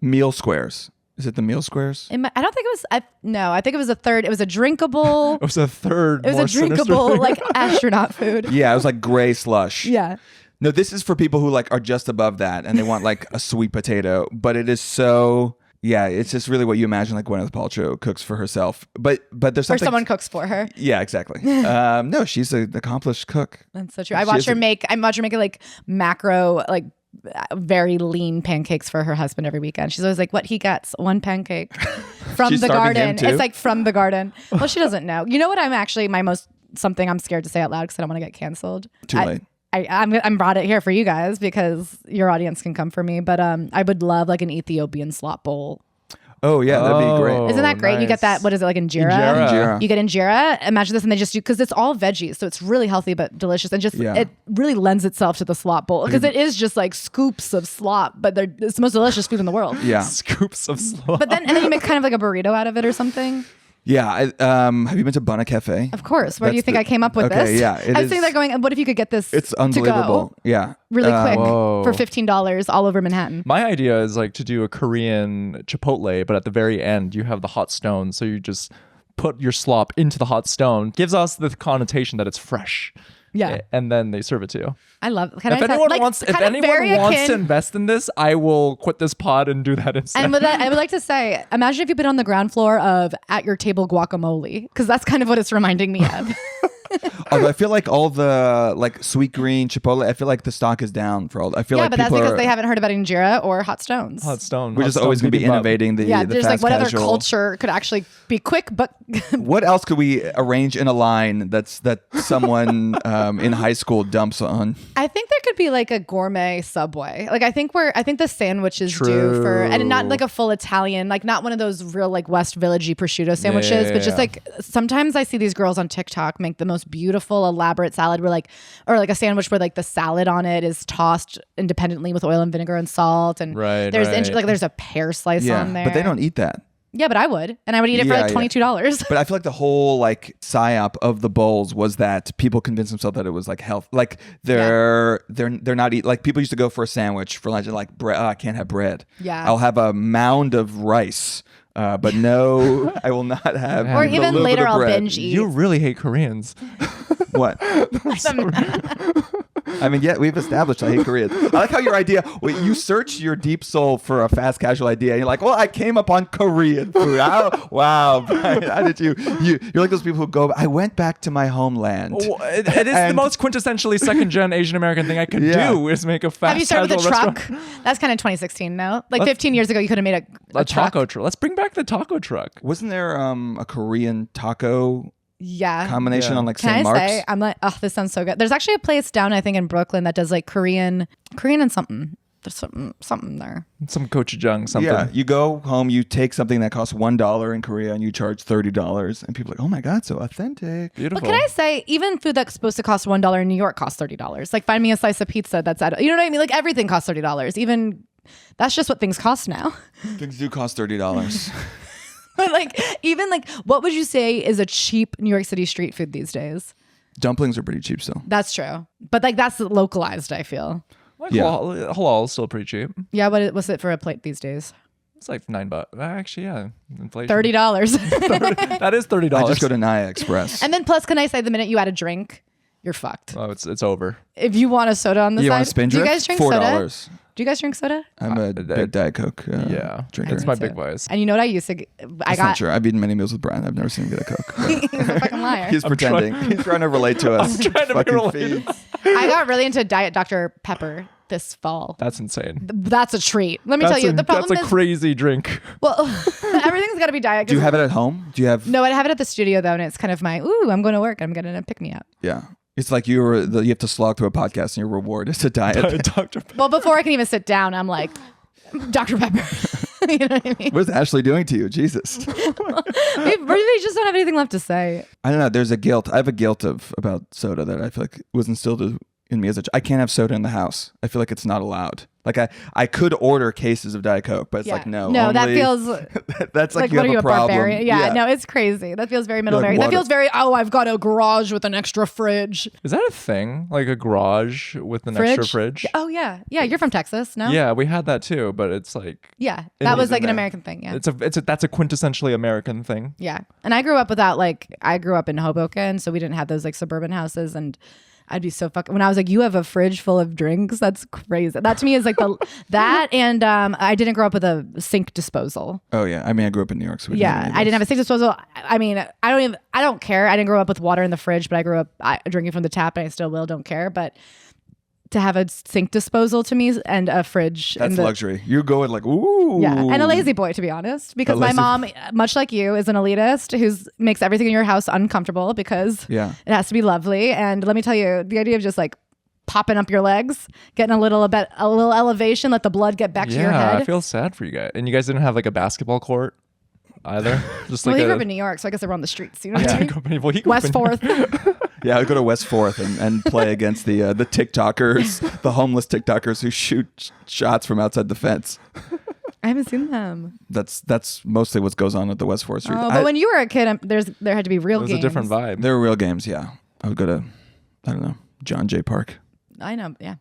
Meal squares. Is it the meal squares? I don't think it was. I think it was a third. It was a drinkable. It was a third. It was more a sinister drinkable thing. like astronaut food. Yeah, it was like gray slush. Yeah. No, this is for people who like are just above that and they want like a sweet potato. But it is so. Yeah, it's just really what you imagine like Gwyneth Paltrow cooks for herself. But there's Or something. someone cooks for her. Yeah, exactly. No, she's an accomplished cook. That's so true. I watch her make like macro like very lean pancakes for her husband every weekend. She's always like, what he gets, one pancake from She's the starving garden. him too? It's like from the garden. Well, she doesn't know. You know what? I'm actually something I'm scared to say out loud because I don't want to get canceled. Too late. I'm brought it here for you guys because your audience can come for me. But I would love like an Ethiopian slop bowl. Oh yeah, that'd be great. Isn't that great? You get nice. that, what is it, like injera? Injera. You get injera. Imagine this, and they just do, because it's all veggies, so it's really healthy but delicious, and just it really lends itself to the slop bowl because it is just like scoops of slop, but it's the most delicious food in the world. Yeah. Scoops of slop. But then you make kind of like a burrito out of it or something. Yeah. Have you been to Bunna Cafe? Of course. Where do you That's think I came up with okay, this? yeah, it I was is- thinking they're going, what if you could get this It's to unbelievable. go Yeah. really quick Whoa. for $15 all over Manhattan? My idea is like to do a Korean Chipotle, but at the very end you have the hot stone, so you just put your slop into the hot stone. Gives us the connotation that it's fresh. Yeah. And then they serve it to you. I love it. If anyone wants to invest in this, I will quit this pod and do that instead. And with that, I would like to say, imagine if you put on the ground floor of At Your Table Guacamole, because that's kind of what it's reminding me of. Although I feel like all the like sweet green Chipotle, I feel like the stock is down for all. I feel Yeah, like but that's people because are. they haven't heard about injera or hot stones. Hot stone. We're hot just stone always going to be bibimbap. innovating the Yeah, the there's fast like what other casual. culture could actually be quick, but What else could we arrange in a line that someone in high school dumps on? I think there could be like a gourmet Subway. Like I think the sandwich is due for, and not like a full Italian, like not one of those real like West Village-y prosciutto sandwiches, but just like sometimes I see these girls on TikTok make the most beautiful elaborate salad where like, or like a sandwich where like the salad on it is tossed independently with oil and vinegar and salt, and Right, there's right. like there's a pear slice Yeah, on there. but they don't eat that. Yeah, but I would, and I would eat it for Yeah, like yeah. $22. But I feel like the whole like psyop of the bowls was that people convinced themselves that it was like health. Like they're not eat. Like people used to go for a sandwich for lunch and like bread. Oh, I can't have bread. Yeah. I'll have a mound of rice But no, I will not have. Or the even little bit later of I'll bread. binge eat. You really hate Koreans. What? I mean, yeah, we've established I hate Koreans. I like how your idea. Wait, you search your deep soul for a fast casual idea, and you're like, "Well, I came upon Korean food." Wow, Brian, how did you? You're like those people who go. I went back to my homeland. It is the most quintessentially second-gen Asian American thing I could do is make a fast Have you started with a casual truck? restaurant. That's kind of 2016, no? Like 15 years ago, you could have made a truck. taco truck. Let's bring back the taco truck. Wasn't there a Korean taco combination Yeah. on like Can St. I Mark's? say, I'm like, oh, this sounds so good. There's actually a place down, I think, in Brooklyn that does like Korean and something. There's something there. Some gochujang, something. Yeah, you go home, you take something that costs $1 in Korea, and you charge $30, and people are like, "Oh my god, so authentic." Beautiful. But can I say, even food that's supposed to cost $1 in New York costs $30. Like, find me a slice of pizza that's at, you know what I mean? Like, everything costs $30. Even that's just what things cost now. Things do cost $30. But like, even like, what would you say is a cheap New York City street food these days? Dumplings are pretty cheap still. That's true. But like, that's localized, I feel. Like Yeah. halal is still pretty cheap. Yeah, what's it for a plate these days? It's like $9. Actually, yeah, inflation. $30. That is $30. I just go to Naya Express. And then plus, can I say, the minute you add a drink, you're fucked. Oh, it's over. If you want a soda on the you side, want a spin do you drift? guys drink soda? $4. Do you guys drink soda? I'm a big Diet Coke Yeah, drinker. it's my big vice. And you know what I used to? That's not true. I've eaten many meals with Brian. I've never seen him get a Coke. He's a fucking liar. He's pretending. He's trying to relate to us. I'm trying to be Fucking related. fiends. I got really into Diet Dr. Pepper this fall. That's insane. That's a treat. Let me tell you. The problem that's a is, crazy drink. well, everything's got to be diet. Do you have it at home? Do you have? No, I have it at the studio though, and it's kind of my I'm going to work. I'm getting a pick me up. Yeah. It's like you have to slog through a podcast and your reward is a diet. Dr. Well, before I can even sit down, I'm like, Dr. Pepper. You know what I mean? What is Ashley doing to you? Jesus. We really just don't have anything left to say. I don't know. There's a guilt. I have a guilt about soda that I feel like was instilled in me as I can't have soda in the house. I feel like it's not allowed. Like I could order cases of Diet Coke, but it's like no. that feels that's like you what have are you, a problem. barbarian? Yeah, no, it's crazy. That feels very middle Like American. That water. feels very, I've got a garage with an extra fridge. Is that a thing? Like a garage with an extra fridge? Oh yeah. Yeah, you're from Texas, no? Yeah, we had that too, but it's like Yeah. That was in like an there. American thing, yeah. that's a quintessentially American thing. Yeah. And I grew up without I grew up in Hoboken, so we didn't have those like suburban houses, and I'd be so fucking, when I was like, you have a fridge full of drinks? That's crazy. That to me is like that, and I didn't grow up with a sink disposal. Oh yeah. I mean, I grew up in New York, so we Yeah, I didn't have a sink disposal. I mean, I don't care. I didn't grow up with water in the fridge, but I grew up drinking from the tap, and I still will. Don't care, but to have a sink disposal to me and a fridge. That's luxury. You're going like, ooh. Yeah, and a lazy boy, to be honest, because my mom, much like you, is an elitist who makes everything in your house uncomfortable because it has to be lovely. And let me tell you, the idea of just like popping up your legs, getting a little elevation, let the blood get back to your head. I feel sad for you guys. And you guys didn't have like a basketball court either? Just Well, like he grew up in New York, so I guess they were on the streets. You know what I I mean? grew up in- well, he grew up West in- Fourth. Yeah, I go to West Fourth and play against the TikTokers, the homeless TikTokers who shoot shots from outside the fence. I haven't seen them. That's mostly what goes on at the West Fourth Street. Oh, but when you were a kid, there had to be real It was games. a different vibe. There were real games, yeah. I would go to, I don't know, John Jay Park. I know, yeah.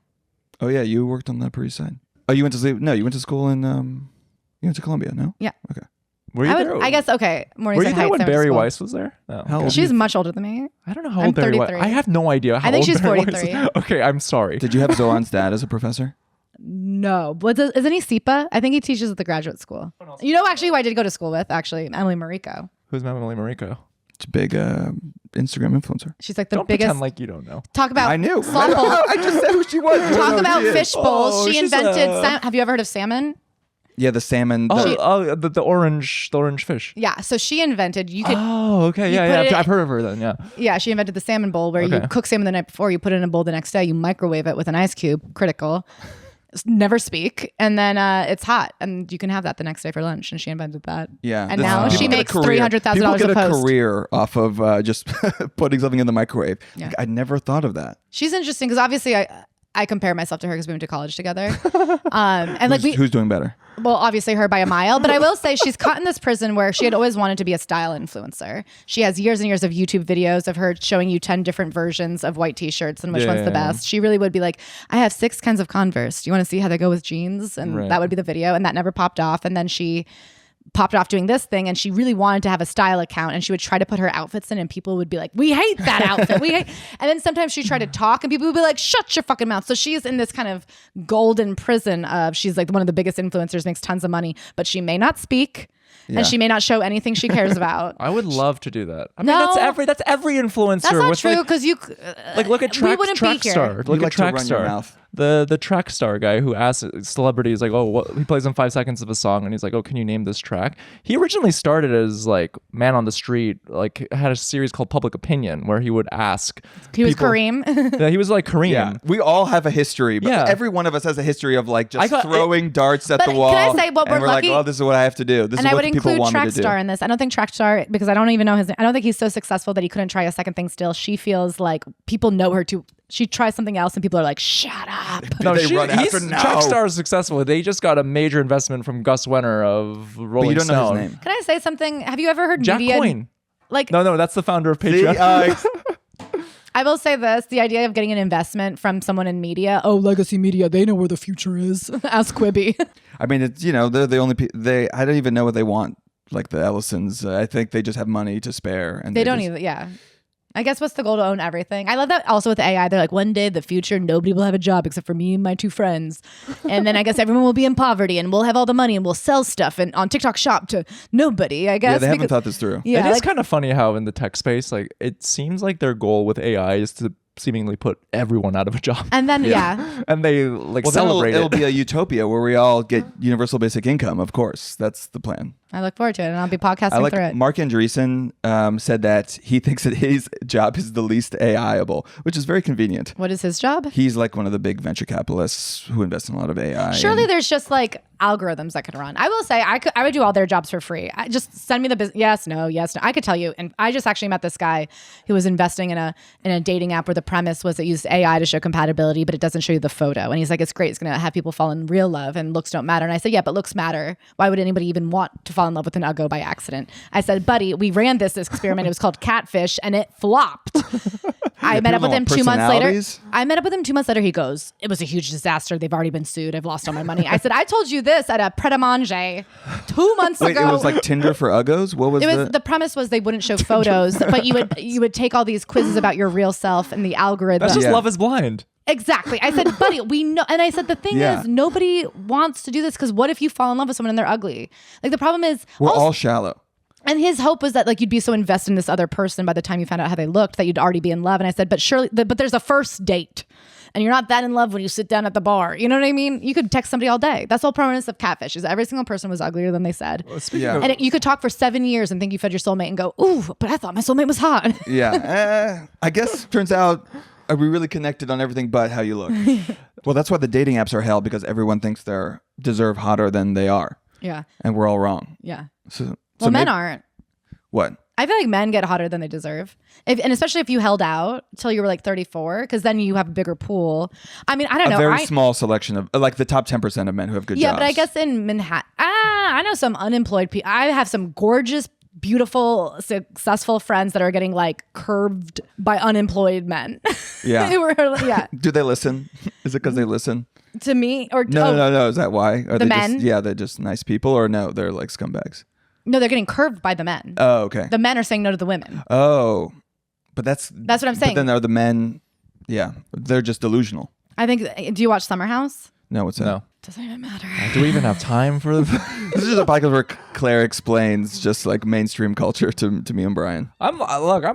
Oh yeah, you worked on the Upper East Side. Oh, you went to school in you went to Columbia, no? Yeah. Okay. Were you there? I guess, okay. Were you there when Barry Weiss was there? No. How old? She's much older than me. I don't know how I'm old Barry Weiss. 33. I have no idea how I think old she's Barry Weiss 43. is. Okay, I'm sorry. Did you have Zoran's dad as a professor? No. Isn't he SEPA? I think he teaches at the graduate school. You know actually who I did go to school with, actually? Emily Mariko. Who's Emily Mariko? It's a big Instagram influencer. She's like the Don't biggest. pretend like you don't know. Talk about I knew. slop bowl. I just said who she was. You don't know Talk who about she is. fish bowls. Oh, She she's invented. a- Have you ever heard of salmon? Yeah, the salmon. The orange fish. Yeah. So she invented. You could. Oh, okay. you Yeah, put it- I've heard of her then. Yeah. Yeah, she invented the salmon bowl where you Okay. cook salmon the night before, you put it in a bowl the next day, you microwave it with an ice cube, critical, never speak, and then it's hot, and you can have that the next day for lunch. And she invented that. Yeah, and this- now people she get a makes career. $300,000 People get a a post. career off of just putting something in the microwave. Yeah. I never thought of that. She's interesting because obviously I compare myself to her because we went to college together, and like Who's doing better? well, obviously her by a mile, but I will say she's caught in this prison where she had always wanted to be a style influencer. She has years and years of YouTube videos of her showing you 10 different versions of white t-shirts and which one's the best. She really would be like, I have 6 kinds of Converse. Do you want to see how they go with jeans? And Right. that would be the video. And that never popped off. And then she popped off doing this thing, and she really wanted to have a style account, and she would try to put her outfits in, and people would be like, we hate that outfit. And then sometimes she tried to talk and people would be like, shut your fucking mouth. So she's in this kind of golden prison of, she's like one of the biggest influencers, makes tons of money, but she may not speak. Yeah. And she may not show anything she cares about. I would love to do that. I mean, No. that's every influencer. That's not with true, because you look at we wouldn't be here. Trackstar. Look like at to run your Trackstar. mouth. The Trackstar guy who asks celebrities like, oh, he plays them 5 seconds of a song, and he's like, oh, can you name this track? He originally started as like man on the street, like had a series called Public Opinion where he would ask. He was people- Kareem. Yeah, he was like Kareem. Yeah, we all have a history, but Yeah. every one of us has a history of like just I got- throwing darts at But the can wall. I say what and we're we're lucky- like, oh, this is what I have to do. This And is I what would the people include want me to do. Trackstar in this. I don't think Trackstar, because I don't even know his name. I don't think he's so successful that he couldn't try a second thing still. She feels like people know her too. She tries something else and people are like, shut up. No, They run after now. Trackstar is successful. They just got a major investment from Gus Wenner of Rolling But you don't know Stone. his name. Can I say something? Have you ever heard Jack media? Coyne. Like, No, that's the founder of See, Patreon. I will say this, the idea of getting an investment from someone in media. Oh, legacy media, they know where the future is. Ask Quibi. I mean, it's they're the only I don't even know what they want. Like the Ellisons, I think they just have money to spare, and They don't just- even, yeah. I guess what's the goal to own everything? I love that also with AI. They're like, one day, the future, nobody will have a job except for me and my 2 friends. And then I guess everyone will be in poverty and we'll have all the money and we'll sell stuff and on TikTok shop to nobody, I guess. Yeah, they haven't thought this through. Yeah, It is like- kind of funny how in the tech space, like it seems like their goal with AI is to seemingly put everyone out of a job, and then, yeah. and they like Well, then celebrate it'll it. be a utopia where we all get universal basic income. Of course, that's the plan. I look forward to it and I'll be podcasting I like through it. Mark Andreessen said that he thinks that his job is the least AI-able, which is very convenient. What is his job? He's like one of the big venture capitalists who invest in a lot of AI. Surely and- there's just like algorithms that could run. I will say I would do all their jobs for free. Just send me the business. Yes, no. I could tell you. And I just actually met this guy who was investing in a dating app where the premise was it used AI to show compatibility, but it doesn't show you the photo. And he's like, it's great. It's going to have people fall in real love and looks don't matter. And I said, yeah, but looks matter. Why would anybody even want to fall in love with an uggo by accident? I said, buddy, we ran this experiment. It was called Catfish and it flopped. I met up with him 2 months later. personalities? I met up with him 2 months later. He goes, it was a huge disaster. They've already been sued. I've lost all my money. I said, I told you this at a pret-a-manger 2 months Wait, ago. it was like Tinder for uggos? What was It was the premise was they wouldn't show photos, but you would take all these quizzes about your real self and the algorithm. That's just Yeah. Love is Blind. Exactly. I said, buddy, we know. And I said, the thing Yeah. is, nobody wants to do this because what if you fall in love with someone and they're ugly? Like the problem is, We're also- all shallow. and his hope was that like you'd be so invested in this other person by the time you found out how they looked that you'd already be in love. And I said, but surely, but there's a first date. And you're not that in love when you sit down at the bar. You know what I mean? You could text somebody all day. That's the whole premise of Catfish is every single person was uglier than they said. Yeah. And you could talk for 7 years and think you found your soulmate and go, ooh, but I thought my soulmate was hot. Yeah. I guess turns out are we really connected on everything but how you look? Well, that's why the dating apps are hell because everyone thinks they're deserve hotter than they are. Yeah. And we're all wrong. Yeah. So Well, men maybe- aren't. What? I feel like men get hotter than they deserve. And especially if you held out till you were like 34, because then you have a bigger pool. I mean, I don't A know. very small selection of like the top 10% of men who have good Yeah, jobs. but I guess in Manhattan, I know some unemployed people. I have some gorgeous, beautiful, successful friends that are getting like curved by unemployed men. Yeah. Who are, yeah. Do they listen? Is it because they listen? To me or No. Is that why? Are they men? Just, yeah, they're just nice people, or no, they're like scumbags. No, they're getting curved by the men. Oh, okay. The men are saying no to the women. Oh, but that's That's what I'm saying. But then are the men? Yeah, they're just delusional. I think. Do you watch Summer House? No, what's that? No. Doesn't even matter. Do we even have time for This is just a podcast where Claire explains just like mainstream culture to me and Brian. I'm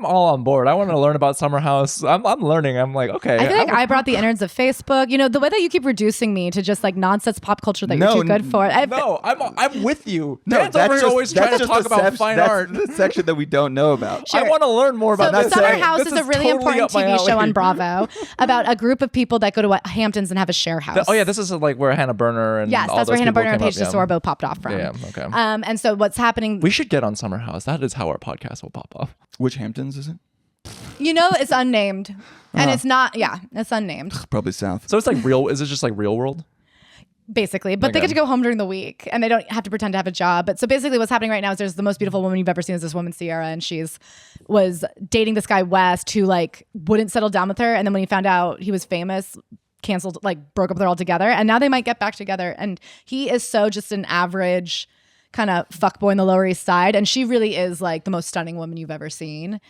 all on board. I want to learn about Summer House. I'm learning. I'm like, okay. I feel like I brought the innards of Facebook. You know, the way that you keep reducing me to just like nonsense pop culture that No, you're too good for. No, I'm with you. No, Dan's over here always trying to talk about fine that's art. the section that we don't know about. Sure. I want to learn more So about this. Summer saying- House This is a really totally important up my TV show alley. on Bravo about a group of people that go to Hamptons and have a share house. Oh yeah, this is like where Hannah Berner and Yes, all that's where those Hannah people Berner and came Paige up, yeah. DeSorbo popped off from. Yeah, okay. And so what's happening? We should get on Summer House. That is how our podcast will pop up. Which Hamptons is it? You know, it's unnamed, and it's not. Yeah, it's unnamed Probably South. So it's like real. Is it just like Real World? basically. But they Okay. get to go home during the week, and they don't have to pretend to have a job. But so basically, what's happening right now is there's the most beautiful woman you've ever seen is this woman Sierra, and was dating this guy West who like wouldn't settle down with her, and then when he found out he was famous, canceled, like broke up with her altogether, and now they might get back together. And he is so just an average kind of fuckboy in the Lower East Side, and she really is like the most stunning woman you've ever seen.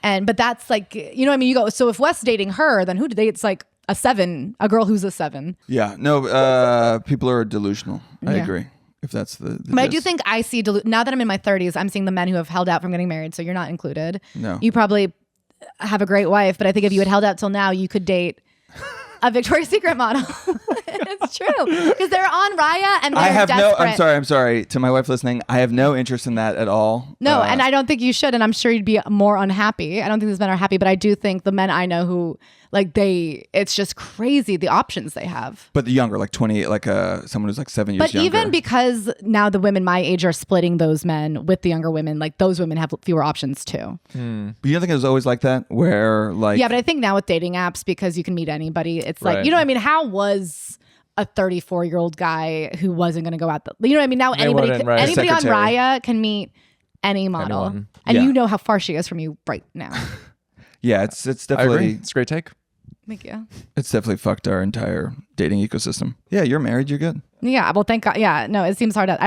But that's like, you know what I mean? You go, so if Wes dating her, then who dates like a 7, a girl who's a 7? Yeah, no, people are delusional. I agree. If that's the but I do think I see, now that I'm in my 30s, I'm seeing the men who have held out from getting married. So you're not included. No. You probably have a great wife, but I think if you had held out till now, you could date a Victoria's Secret model. It's true. Because they're on Raya and they're desperate. I'm sorry. To my wife listening, I have no interest in that at all. No, and I don't think you should. And I'm sure you'd be more unhappy. I don't think these men are happy, but I do think the men I know who, like, it's just crazy the options they have. But the younger, like 28, like someone who's like 7 years younger. But even because now the women my age are splitting those men with the younger women, like those women have fewer options too. But you don't think it was always like that? Where like... Yeah, but I think now with dating apps, because you can meet anybody, it's like, Right. you know what I mean? How was a 34-year-old guy who wasn't going to go out you know what I mean? Now anybody on Raya can meet any model. Anyone. And Yeah. you know how far she is from you right now. Yeah, it's I agree. definitely... It's a great take. Thank you. It's definitely fucked our entire dating ecosystem. Yeah, you're married. You're good. Yeah, well, thank God. Yeah, no, it seems hard. It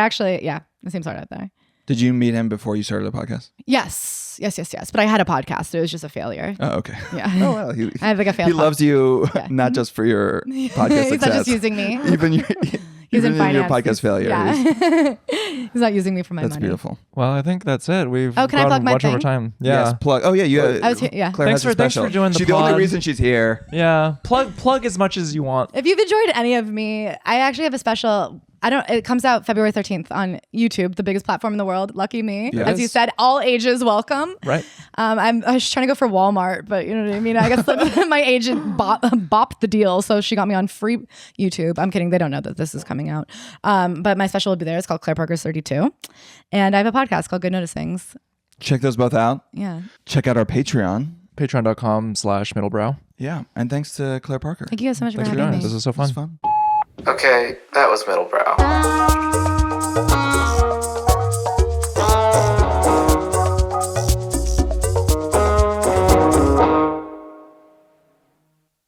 seems hard out there. Did you meet him before you started the podcast? Yes. But I had a podcast. It was just a failure. Oh, okay. Yeah. Oh, well. I have like a failed He loves you Yeah. not just for your podcast He's success. not just using me. Even your, He's even in in your finance. podcast failure. Yeah. He's not using me for my That's money. beautiful. Well, I think that's it. We've Oh, can I gone plug my much over thing? time. Yeah. Yes, plug. Oh, yeah. You, I was here- yeah. Claire Thanks has a for special. doing the She's the only pod. reason she's here. Yeah. Plug as much as you want. If you've enjoyed any of me, I actually have a special. It comes out February 13th on YouTube, the biggest platform in the world. Lucky me. Yes. As you said, all ages welcome. Right. I was trying to go for Walmart, but you know what I mean? I guess my agent bopped the deal. So she got me on free YouTube. I'm kidding. They don't know that this is coming out. But my special will be there. It's called Claire Parker's 32. And I have a podcast called Good Notice Things. Check those both out. Yeah. Check out our Patreon. Patreon.com/Middlebrow. Yeah. And thanks to Claire Parker. Thank you guys so much for Thanks for having joining me. us. This was so It was fun. fun. Okay, that was Middlebrow.